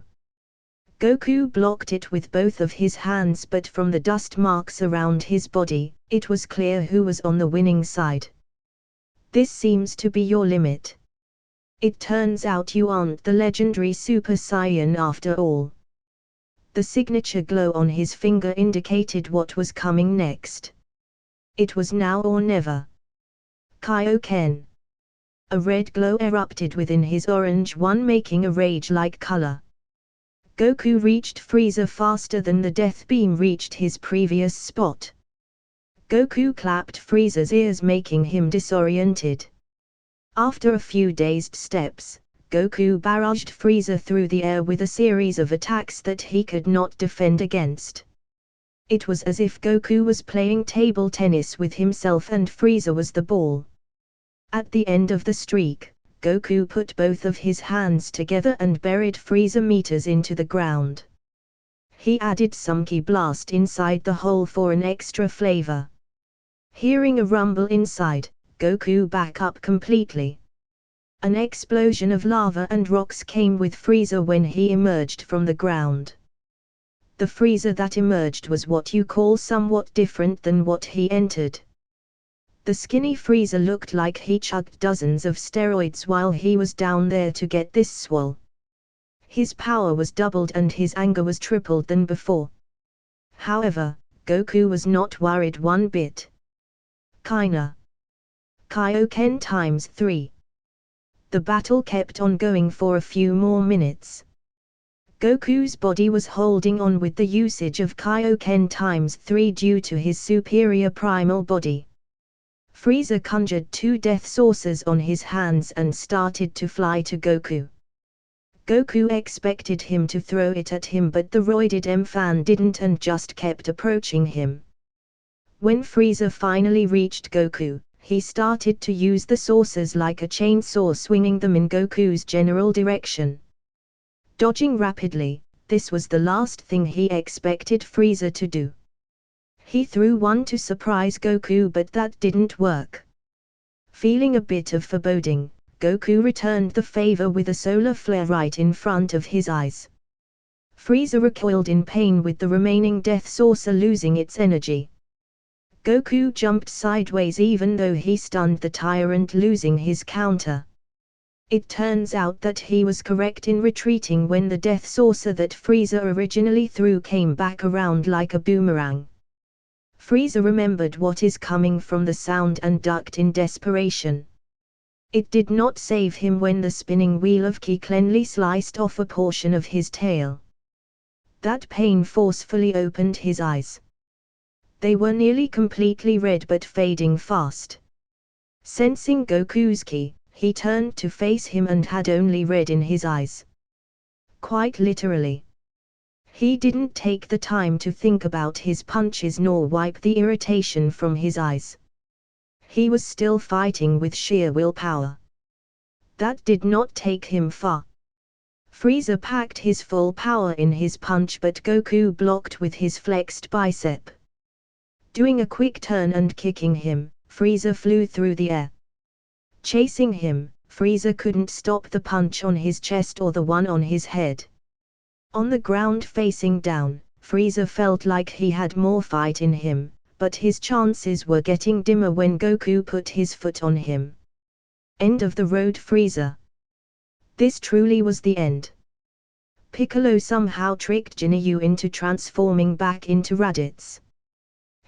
Goku blocked it with both of his hands, but from the dust marks around his body, it was clear who was on the winning side. This seems to be your limit. It turns out you aren't the legendary Super Saiyan after all. The signature glow on his finger indicated what was coming next. It was now or never. Kaioken. A red glow erupted within his orange one, making a rage-like color. Goku reached Frieza faster than the death beam reached his previous spot. Goku clapped Frieza's ears, making him disoriented. After a few dazed steps, Goku barraged Frieza through the air with a series of attacks that he could not defend against. It was as if Goku was playing table tennis with himself and Frieza was the ball. At the end of the streak, Goku put both of his hands together and buried Frieza meters into the ground. He added some ki blast inside the hole for an extra flavor. Hearing a rumble inside, Goku back up completely. An explosion of lava and rocks came with Frieza when he emerged from the ground. The Frieza that emerged was what you call somewhat different than what he entered. The skinny Frieza looked like he chugged dozens of steroids while he was down there to get this swole. His power was doubled and his anger was tripled than before. However, Goku was not worried one bit. Kinda. Kaioken times 3. The battle kept on going for a few more minutes. Goku's body was holding on with the usage of Kaioken times 3 due to his superior primal body. Frieza conjured 2 death saucers on his hands and started to fly to Goku. Goku expected him to throw it at him, but the roided M-Fan didn't and just kept approaching him. When Frieza finally reached Goku, he started to use the saucers like a chainsaw, swinging them in Goku's general direction. Dodging rapidly, this was the last thing he expected Frieza to do. He threw one to surprise Goku, but that didn't work. Feeling a bit of foreboding, Goku returned the favor with a solar flare right in front of his eyes. Frieza recoiled in pain with the remaining death saucer losing its energy. Goku jumped sideways even though he stunned the tyrant, losing his counter. It turns out that he was correct in retreating when the death saucer that Frieza originally threw came back around like a boomerang. Frieza remembered what is coming from the sound and ducked in desperation. It did not save him when the spinning wheel of ki cleanly sliced off a portion of his tail. That pain forcefully opened his eyes. They were nearly completely red but fading fast. Sensing Goku's ki, he turned to face him and had only red in his eyes. Quite literally. He didn't take the time to think about his punches nor wipe the irritation from his eyes. He was still fighting with sheer willpower. That did not take him far. Frieza packed his full power in his punch, but Goku blocked with his flexed bicep. Doing a quick turn and kicking him, Frieza flew through the air. Chasing him, Frieza couldn't stop the punch on his chest or the one on his head. On the ground facing down, Frieza felt like he had more fight in him, but his chances were getting dimmer when Goku put his foot on him. End of the road, Frieza. This truly was the end. Piccolo somehow tricked Jinyu into transforming back into Raditz.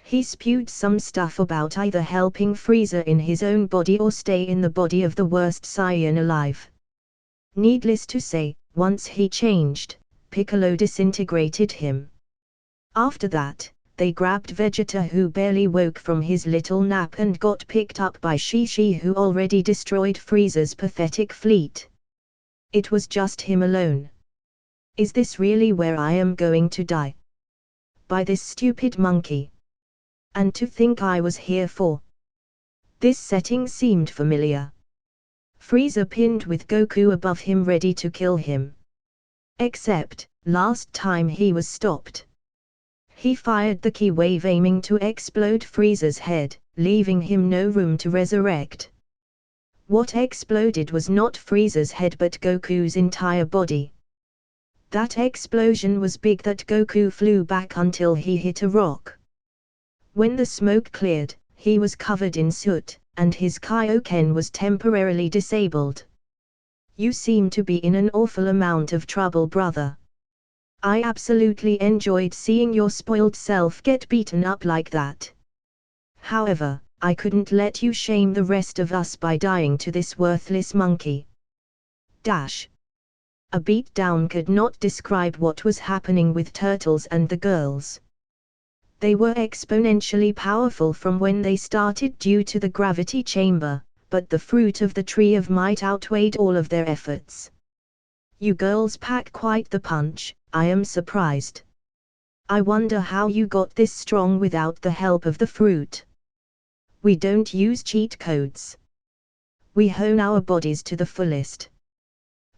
He spewed some stuff about either helping Frieza in his own body or stay in the body of the worst Saiyan alive. Needless to say, once he changed, Piccolo disintegrated him. After that, they grabbed Vegeta, who barely woke from his little nap, and got picked up by Shi, who already destroyed Frieza's pathetic fleet. It was just him alone. Is this really where I am going to die? By this stupid monkey. And to think I was here for. This setting seemed familiar. Frieza pinned with Goku above him, ready to kill him. Except, last time he was stopped. He fired the ki wave, aiming to explode Frieza's head, leaving him no room to resurrect. What exploded was not Frieza's head but Goku's entire body. That explosion was big that Goku flew back until he hit a rock. When the smoke cleared, he was covered in soot, and his Kaioken was temporarily disabled. You seem to be in an awful amount of trouble, brother. I absolutely enjoyed seeing your spoiled self get beaten up like that. However, I couldn't let you shame the rest of us by dying to this worthless monkey. Dash. A beatdown could not describe what was happening with Turtles and the girls. They were exponentially powerful from when they started due to the gravity chamber, but the fruit of the tree of might outweighed all of their efforts. You girls pack quite the punch, I am surprised. I wonder how you got this strong without the help of the fruit. We don't use cheat codes. We hone our bodies to the fullest.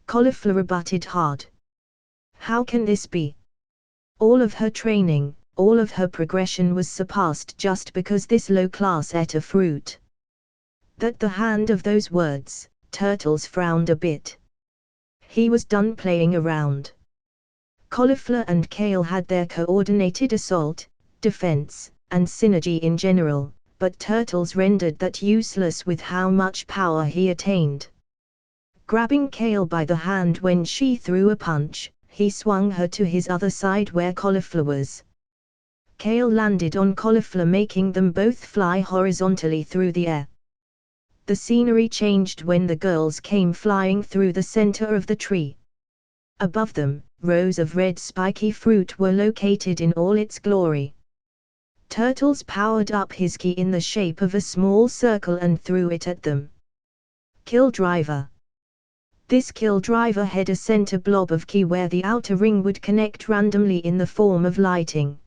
Cauliflower rebutted hard. How can this be? All of her training, all of her progression was surpassed just because this low class ate a fruit. At the hand of those words, Turtles frowned a bit. He was done playing around. Cauliflower and Kale had their coordinated assault, defense, and synergy in general, but Turtles rendered that useless with how much power he attained. Grabbing Kale by the hand when she threw a punch, he swung her to his other side where Cauliflower was. Kale landed on Cauliflower, making them both fly horizontally through the air. The scenery changed when the girls came flying through the center of the tree. Above them, rows of red spiky fruit were located in all its glory. Turtles powered up his ki in the shape of a small circle and threw it at them. Kill Driver. This Kill Driver had a center blob of ki where the outer ring would connect randomly in the form of lighting.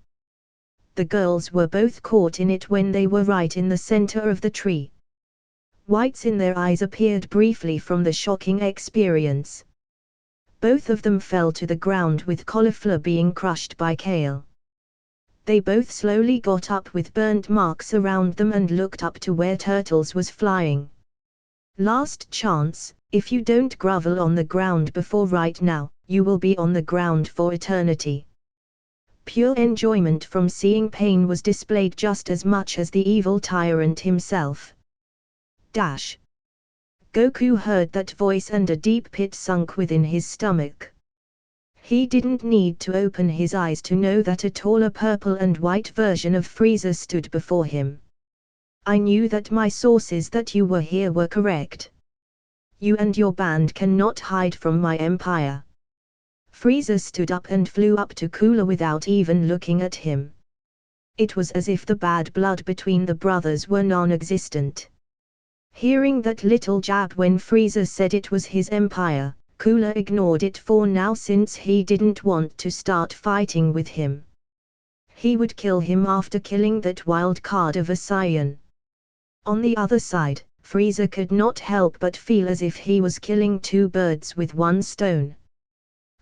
The girls were both caught in it when they were right in the center of the tree. Whites in their eyes appeared briefly from the shocking experience. Both of them fell to the ground with Cauliflower being crushed by Kale. They both slowly got up with burnt marks around them and looked up to where Turtles was flying. Last chance, if you don't grovel on the ground before right now, you will be on the ground for eternity. Pure enjoyment from seeing pain was displayed just as much as the evil tyrant himself. Dash. Goku heard that voice and a deep pit sunk within his stomach. He didn't need to open his eyes to know that a taller purple and white version of Frieza stood before him. I knew that my sources that you were here were correct. You and your band cannot hide from my empire. Frieza stood up and flew up to Cooler without even looking at him. It was as if the bad blood between the brothers were non-existent. Hearing that little jab when Frieza said it was his empire, Cooler ignored it for now since he didn't want to start fighting with him. He would kill him after killing that wild card of a Saiyan. On the other side, Frieza could not help but feel as if he was killing two birds with one stone.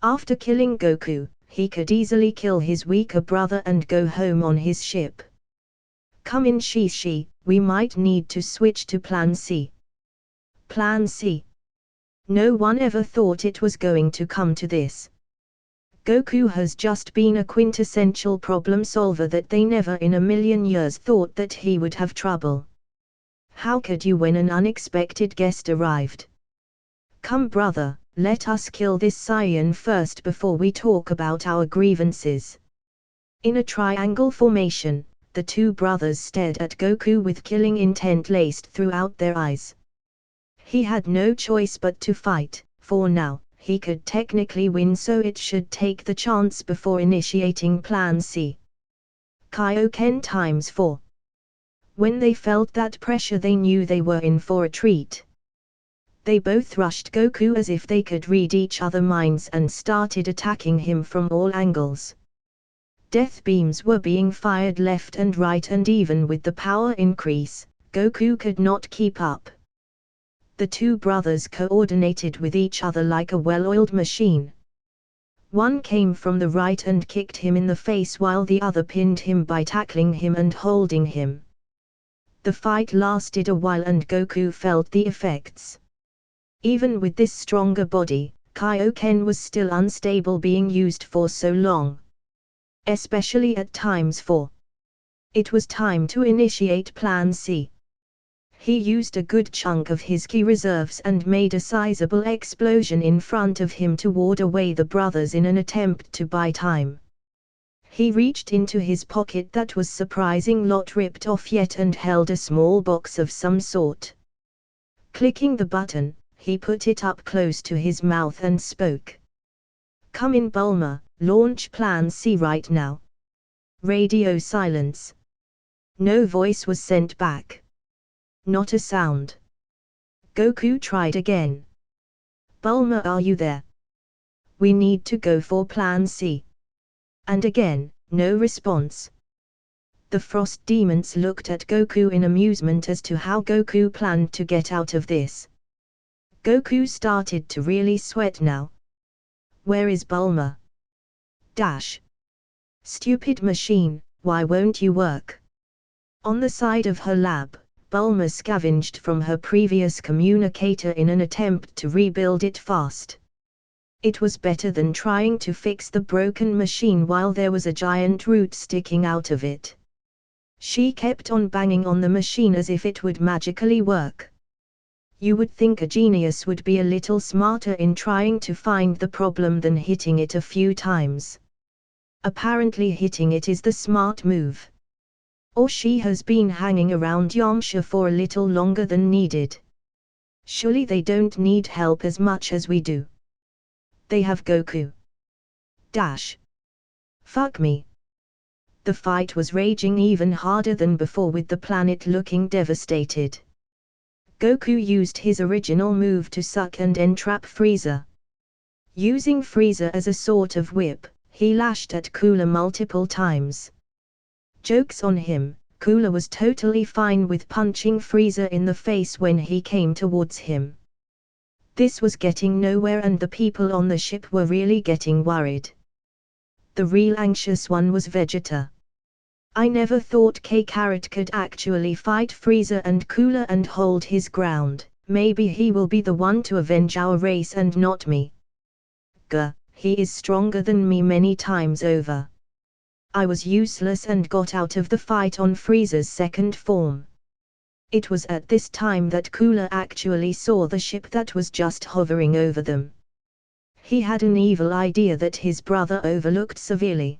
After killing Goku, he could easily kill his weaker brother and go home on his ship. Come in Shi, we might need to switch to Plan C. Plan C. No one ever thought it was going to come to this. Goku has just been a quintessential problem solver that they never in a million years thought that he would have trouble. How could you when an unexpected guest arrived? Come brother, let us kill this Saiyan first before we talk about our grievances. In a triangle formation, the two brothers stared at Goku with killing intent laced throughout their eyes. He had no choice but to fight, for now, he could technically win, so it should take the chance before initiating Plan C. Kaioken times 4. When they felt that pressure, they knew they were in for a treat. They both rushed Goku as if they could read each other's minds and started attacking him from all angles. Death beams were being fired left and right, and even with the power increase, Goku could not keep up. The two brothers coordinated with each other like a well-oiled machine. One came from the right and kicked him in the face, while the other pinned him by tackling him and holding him. The fight lasted a while and Goku felt the effects. Even with this stronger body, Kaioken was still unstable being used for so long. Especially at times 4. It was time to initiate Plan C. He used a good chunk of his ki reserves and made a sizable explosion in front of him to ward away the brothers in an attempt to buy time. He reached into his pocket that was surprising lot ripped off yet and held a small box of some sort. Clicking the button, he put it up close to his mouth and spoke. "Come in, Bulma, launch Plan C right now." Radio silence. No voice was sent back. Not a sound. Goku tried again. "Bulma, are you there? We need to go for Plan C." And again, no response. The Frost Demons looked at Goku in amusement as to how Goku planned to get out of this. Goku started to really sweat now. "Where is Bulma?" Dash. "Stupid machine, why won't you work?" On the side of her lab, Bulma scavenged from her previous communicator in an attempt to rebuild it fast. It was better than trying to fix the broken machine while there was a giant root sticking out of it. She kept on banging on the machine as if it would magically work. You would think a genius would be a little smarter in trying to find the problem than hitting it a few times. Apparently hitting it is the smart move. Or she has been hanging around Yamcha for a little longer than needed. Surely they don't need help as much as we do. They have Goku. Dash. Fuck me. The fight was raging even harder than before, with the planet looking devastated. Goku used his original move to suck and entrap Frieza. Using Frieza as a sort of whip, he lashed at Cooler multiple times. Joke's on him, Cooler was totally fine with punching Frieza in the face when he came towards him. This was getting nowhere and the people on the ship were really getting worried. The real anxious one was Vegeta. "I never thought K-Carrot could actually fight Frieza and Cooler and hold his ground. Maybe he will be the one to avenge our race and not me. Gah, he is stronger than me many times over. I was useless and got out of the fight on Frieza's second form." It was at this time that Cooler actually saw the ship that was just hovering over them. He had an evil idea that his brother overlooked severely.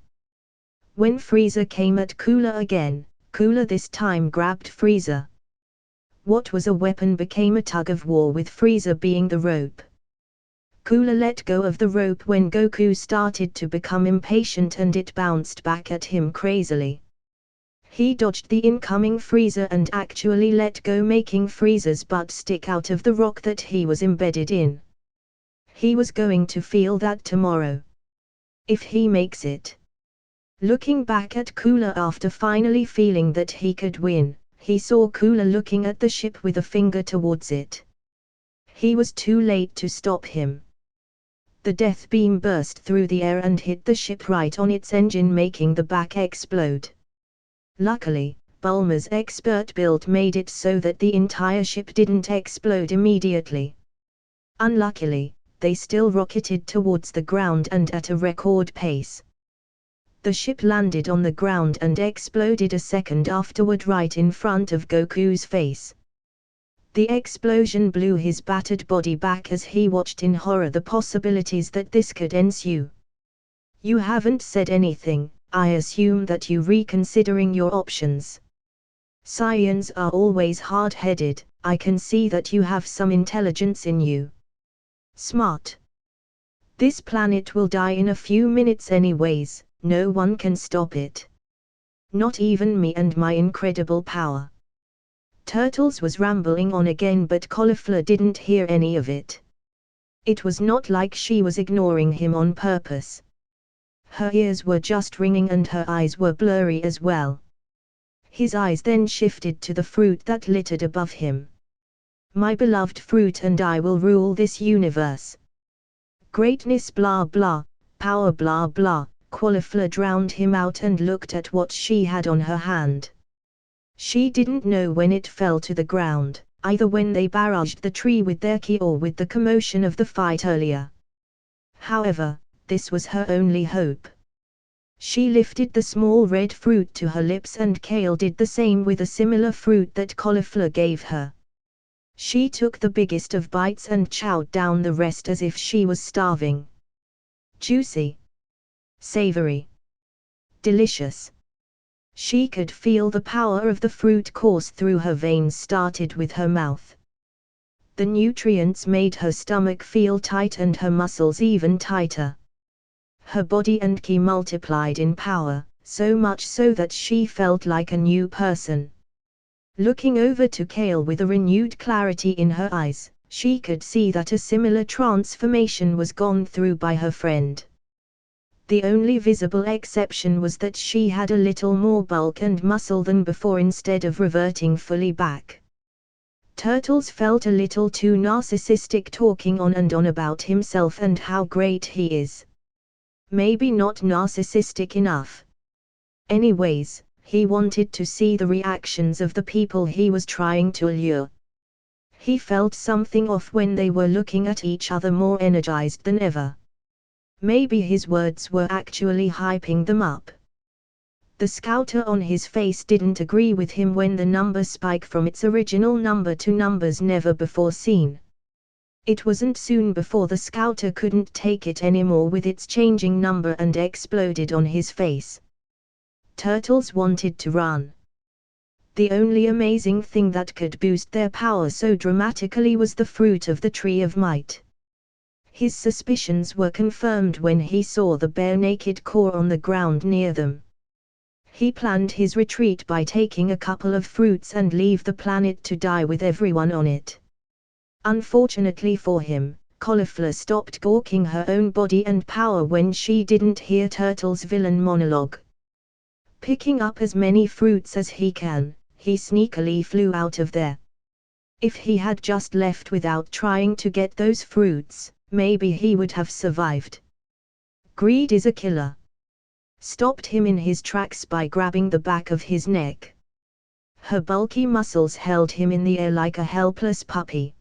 When Frieza came at Cooler again, Cooler this time grabbed Frieza. What was a weapon became a tug-of-war, with Frieza being the rope. Cooler let go of the rope when Goku started to become impatient and it bounced back at him crazily. He dodged the incoming Frieza and actually let go, making Frieza's butt stick out of the rock that he was embedded in. He was going to feel that tomorrow. If he makes it. Looking back at Cooler after finally feeling that he could win, he saw Cooler looking at the ship with a finger towards it. He was too late to stop him. The death beam burst through the air and hit the ship right on its engine, making the back explode. Luckily, Bulma's expert build made it so that the entire ship didn't explode immediately. Unluckily, they still rocketed towards the ground and at a record pace. The ship landed on the ground and exploded a second afterward right in front of Goku's face. The explosion blew his battered body back as he watched in horror the possibilities that this could ensue. "You haven't said anything. I assume that you reconsidering your options. Saiyans are always hard-headed. I can see that you have some intelligence in you. Smart. This planet will die in a few minutes anyways, no one can stop it. Not even me and my incredible power. Turtles was rambling on again, but Cauliflower didn't hear any of it. It was not like she was ignoring him on purpose. Her ears were just ringing and her eyes were blurry as well. His eyes then shifted to the fruit that littered above him. My beloved fruit, and I will rule this universe. Greatness blah blah, power blah blah. Cauliflower drowned him out and looked at what she had on her hand. She didn't know when it fell to the ground, either when they barraged the tree with their ki or with the commotion of the fight earlier. However, this was her only hope. She lifted the small red fruit to her lips, and Kale did the same with a similar fruit that Cauliflower gave her. She took the biggest of bites and chowed down the rest as if she was starving. Juicy. Savory. Delicious. She could feel the power of the fruit course through her veins, started with her mouth. The nutrients made her stomach feel tight and her muscles even tighter. Her body and ki multiplied in power, so much so that she felt like a new person. Looking over to Kale with a renewed clarity in her eyes, she could see that a similar transformation was gone through by her friend. The only visible exception was that she had a little more bulk and muscle than before instead of reverting fully back. Turtles felt a little too narcissistic, talking on and on about himself and how great he is. Maybe not narcissistic enough. Anyways, he wanted to see the reactions of the people he was trying to allure. He felt something off when they were looking at each other more energized than ever. Maybe his words were actually hyping them up. The scouter on his face didn't agree with him when the number spiked from its original number to numbers never before seen. It wasn't soon before the scouter couldn't take it anymore with its changing number and exploded on his face. Turtles wanted to run. The only amazing thing that could boost their power so dramatically was the fruit of the Tree of Might. His suspicions were confirmed when he saw the bare-naked core on the ground near them. He planned his retreat by taking a couple of fruits and leave the planet to die with everyone on it. Unfortunately for him, Cauliflower stopped gawking her own body and power when she didn't hear Turtle's villain monologue. Picking up as many fruits as he can, he sneakily flew out of there. If he had just left without trying to get those fruits, maybe he would have survived. Greed is a killer. Stopped him in his tracks by grabbing the back of his neck. Her bulky muscles held him in the air like a helpless puppy.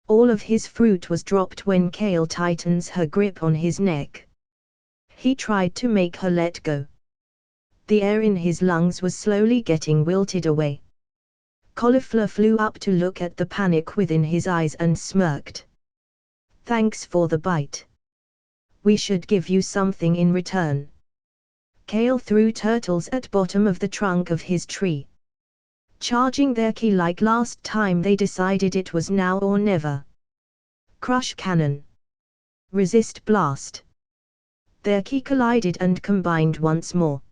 All of his fruit was dropped when Kale tightens her grip on his neck. He tried to make her let go. The air in his lungs was slowly getting wilted away. Cauliflower flew up to look at the panic within his eyes and smirked. Thanks for the bite. We should give you something in return. Kale threw turtles at bottom of the trunk of his tree. Charging their ki like last time, they decided it was now or never. Crush cannon. Resist blast. Their ki collided and combined once more.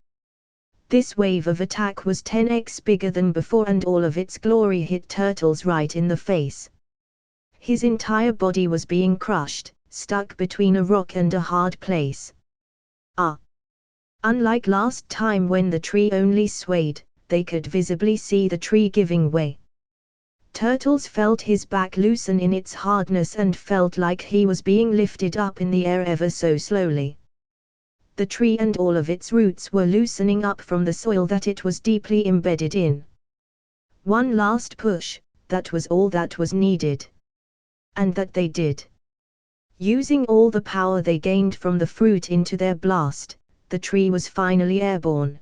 This wave of attack was 10x bigger than before, and all of its glory hit Turtles right in the face. His entire body was being crushed, stuck between a rock and a hard place. Unlike last time when the tree only swayed, they could visibly see the tree giving way. Turtles felt his back loosen in its hardness and felt like he was being lifted up in the air ever so slowly. The tree and all of its roots were loosening up from the soil that it was deeply embedded in. One last push, that was all that was needed. And that they did. Using all the power they gained from the fruit into their blast, the tree was finally airborne.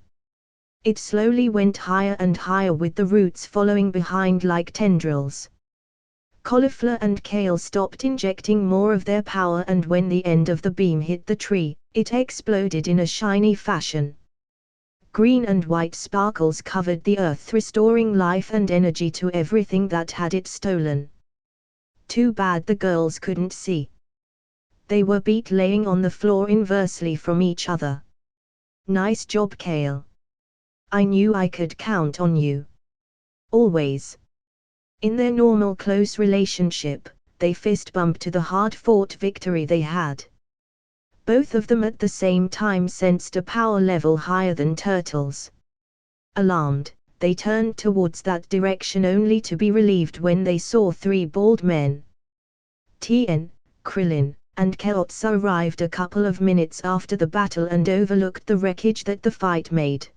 It slowly went higher and higher with the roots following behind like tendrils. Cauliflower and Kale stopped injecting more of their power, and when the end of the beam hit the tree, it exploded in a shiny fashion. Green and white sparkles covered the earth, restoring life and energy to everything that had it stolen. Too bad the girls couldn't see. They were beat laying on the floor inversely from each other. Nice job, Kale. I knew I could count on you. Always. In their normal close relationship, they fist bumped to the hard-fought victory they had. Both of them at the same time sensed a power level higher than Turtle's. Alarmed, they turned towards that direction only to be relieved when they saw three bald men. Tien, Krillin, and Chaos arrived a couple of minutes after the battle and overlooked the wreckage that the fight made.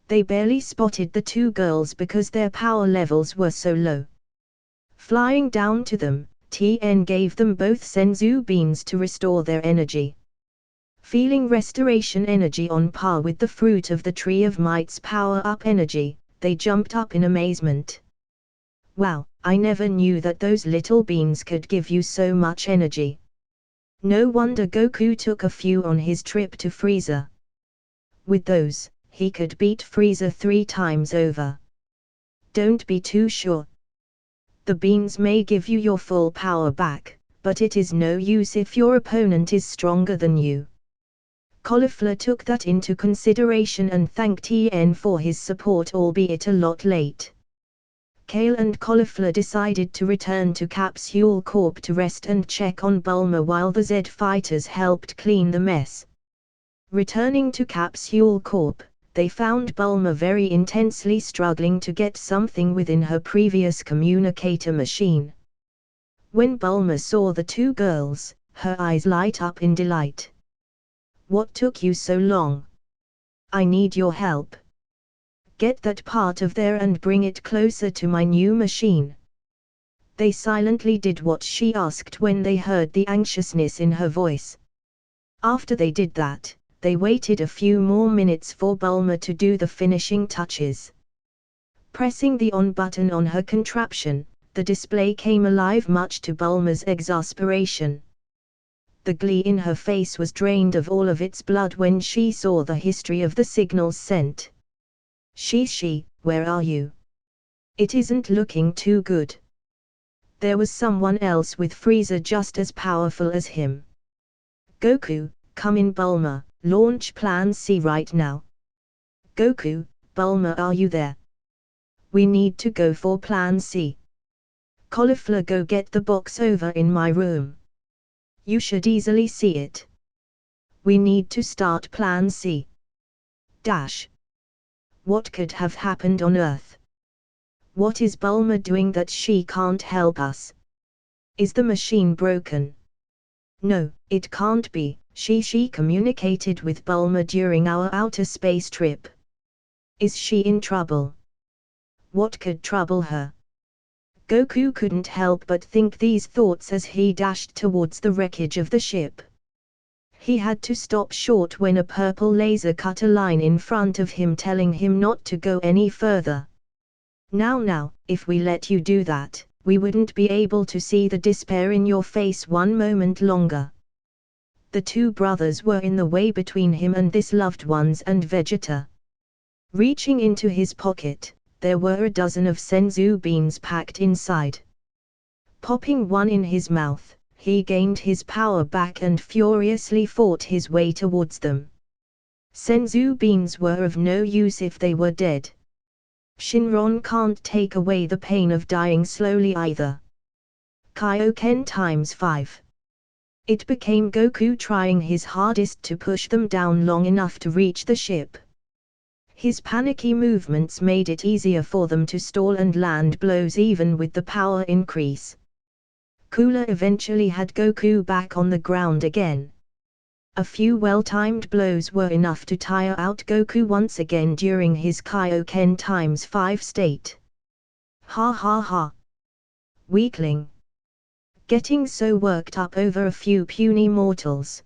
They barely spotted the two girls because their power levels were so low. Flying down to them, Tien gave them both senzu beans to restore their energy. Feeling restoration energy on par with the fruit of the Tree of Might's power-up energy, they jumped up in amazement. Wow, I never knew that those little beans could give you so much energy. No wonder Goku took a few on his trip to Frieza. With those, he could beat Frieza 3 times over. Don't be too sure. The beans may give you your full power back, but it is no use if your opponent is stronger than you. Cauliflower took that into consideration and thanked Tien for his support, albeit a lot late. Kale and Cauliflower decided to return to Capsule Corp to rest and check on Bulma while the Z fighters helped clean the mess. Returning to Capsule Corp, they found Bulma very intensely struggling to get something within her previous communicator machine. When Bulma saw the two girls, her eyes light up in delight. What took you so long? I need your help. Get that part of there and bring it closer to my new machine. They silently did what she asked when they heard the anxiousness in her voice. After they did that, they waited a few more minutes for Bulma to do the finishing touches. Pressing the on button on her contraption, the display came alive much to Bulma's exasperation. The glee in her face was drained of all of its blood when she saw the history of the signals sent. She, where are you? It isn't looking too good. There was someone else with Frieza just as powerful as him. Goku, come in Bulma, launch Plan C right now. Goku, Bulma, are you there? We need to go for Plan C. Cauliflower, go get the box over in my room. You should easily see it. We need to start Plan C. Dash. What could have happened on Earth? What is Bulma doing that she can't help us? Is the machine broken? No, it can't be. She communicated with Bulma during our outer space trip. Is she in trouble? What could trouble her? Goku couldn't help but think these thoughts as he dashed towards the wreckage of the ship. He had to stop short when a purple laser cut a line in front of him telling him not to go any further. Now, if we let you do that, we wouldn't be able to see the despair in your face one moment longer. The two brothers were in the way between him and this loved ones and Vegeta. Reaching into his pocket, there were a dozen of senzu beans packed inside. Popping one in his mouth, he gained his power back and furiously fought his way towards them. Senzu beans were of no use if they were dead. Shinron can't take away the pain of dying slowly either. Kaioken times 5. It became Goku trying his hardest to push them down long enough to reach the ship. His panicky movements made it easier for them to stall and land blows even with the power increase. Cooler eventually had Goku back on the ground again. A few well-timed blows were enough to tire out Goku once again during his Kaioken times 5 state. Ha ha ha. Weakling. Getting so worked up over a few puny mortals.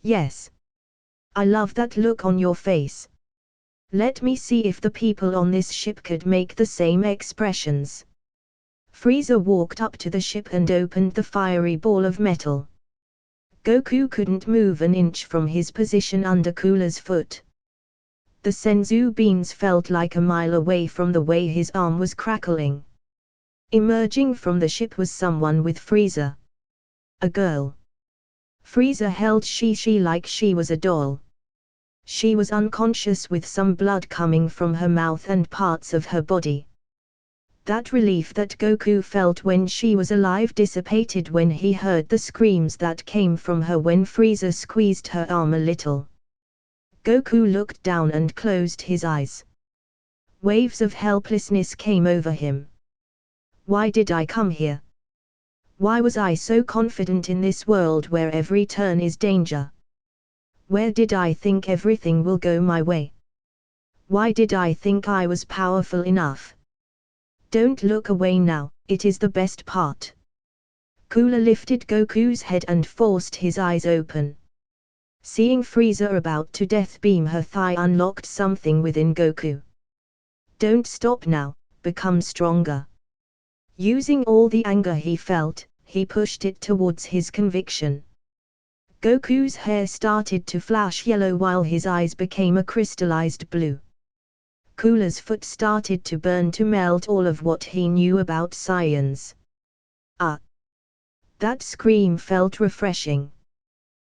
Yes. I love that look on your face. Let me see if the people on this ship could make the same expressions. Frieza walked up to the ship and opened the fiery ball of metal. Goku couldn't move an inch from his position under Cooler's foot. The senzu beans felt like a mile away from the way his arm was crackling. Emerging from the ship was someone with Frieza. A girl. Frieza held she like she was a doll. She was unconscious with some blood coming from her mouth and parts of her body. That relief that Goku felt when she was alive dissipated when he heard the screams that came from her when Frieza squeezed her arm a little. Goku looked down and closed his eyes. Waves of helplessness came over him. Why did I come here? Why was I so confident in this world where every turn is danger? Where did I think everything will go my way? Why did I think I was powerful enough? Don't look away now, it is the best part. Cooler lifted Goku's head and forced his eyes open. Seeing Frieza about to death beam her thigh unlocked something within Goku. Don't stop now, become stronger. Using all the anger he felt, he pushed it towards his conviction. Goku's hair started to flash yellow while his eyes became a crystallized blue. Cooler's foot started to burn to melt all of what he knew about Saiyans. Ah! That scream felt refreshing.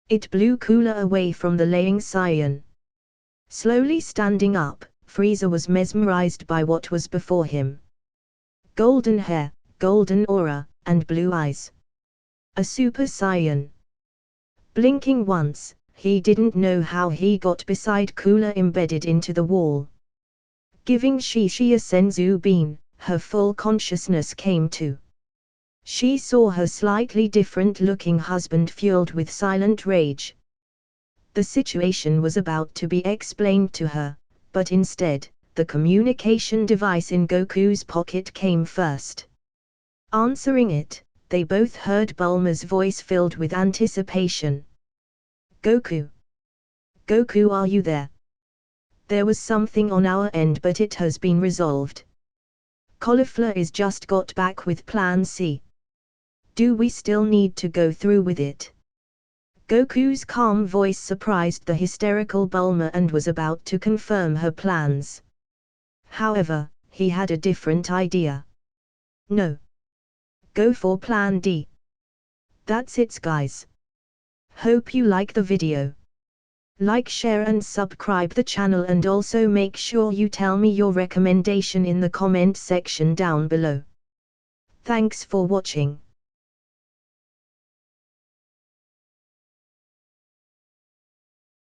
It blew Cooler away from the laying Saiyan. Slowly standing up, Frieza was mesmerized by what was before him. Golden hair, golden aura, and blue eyes. A Super Saiyan. Blinking once, he didn't know how he got beside Cooler embedded into the wall. Giving Shi a senzu bean, her full consciousness came to. She saw her slightly different-looking husband fueled with silent rage. The situation was about to be explained to her, but instead, the communication device in Goku's pocket came first. Answering it, they both heard Bulma's voice filled with anticipation. Goku! Goku, are you there? There was something on our end but it has been resolved. Cauliflower is just got back with Plan C. Do we still need to go through with it? Goku's calm voice surprised the hysterical Bulma and was about to confirm her plans. However, he had a different idea. No. Go for Plan D. That's it, guys. Hope you like the video. Like, share and subscribe the channel, and also make sure you tell me your recommendation in the comment section down below. Thanks for watching.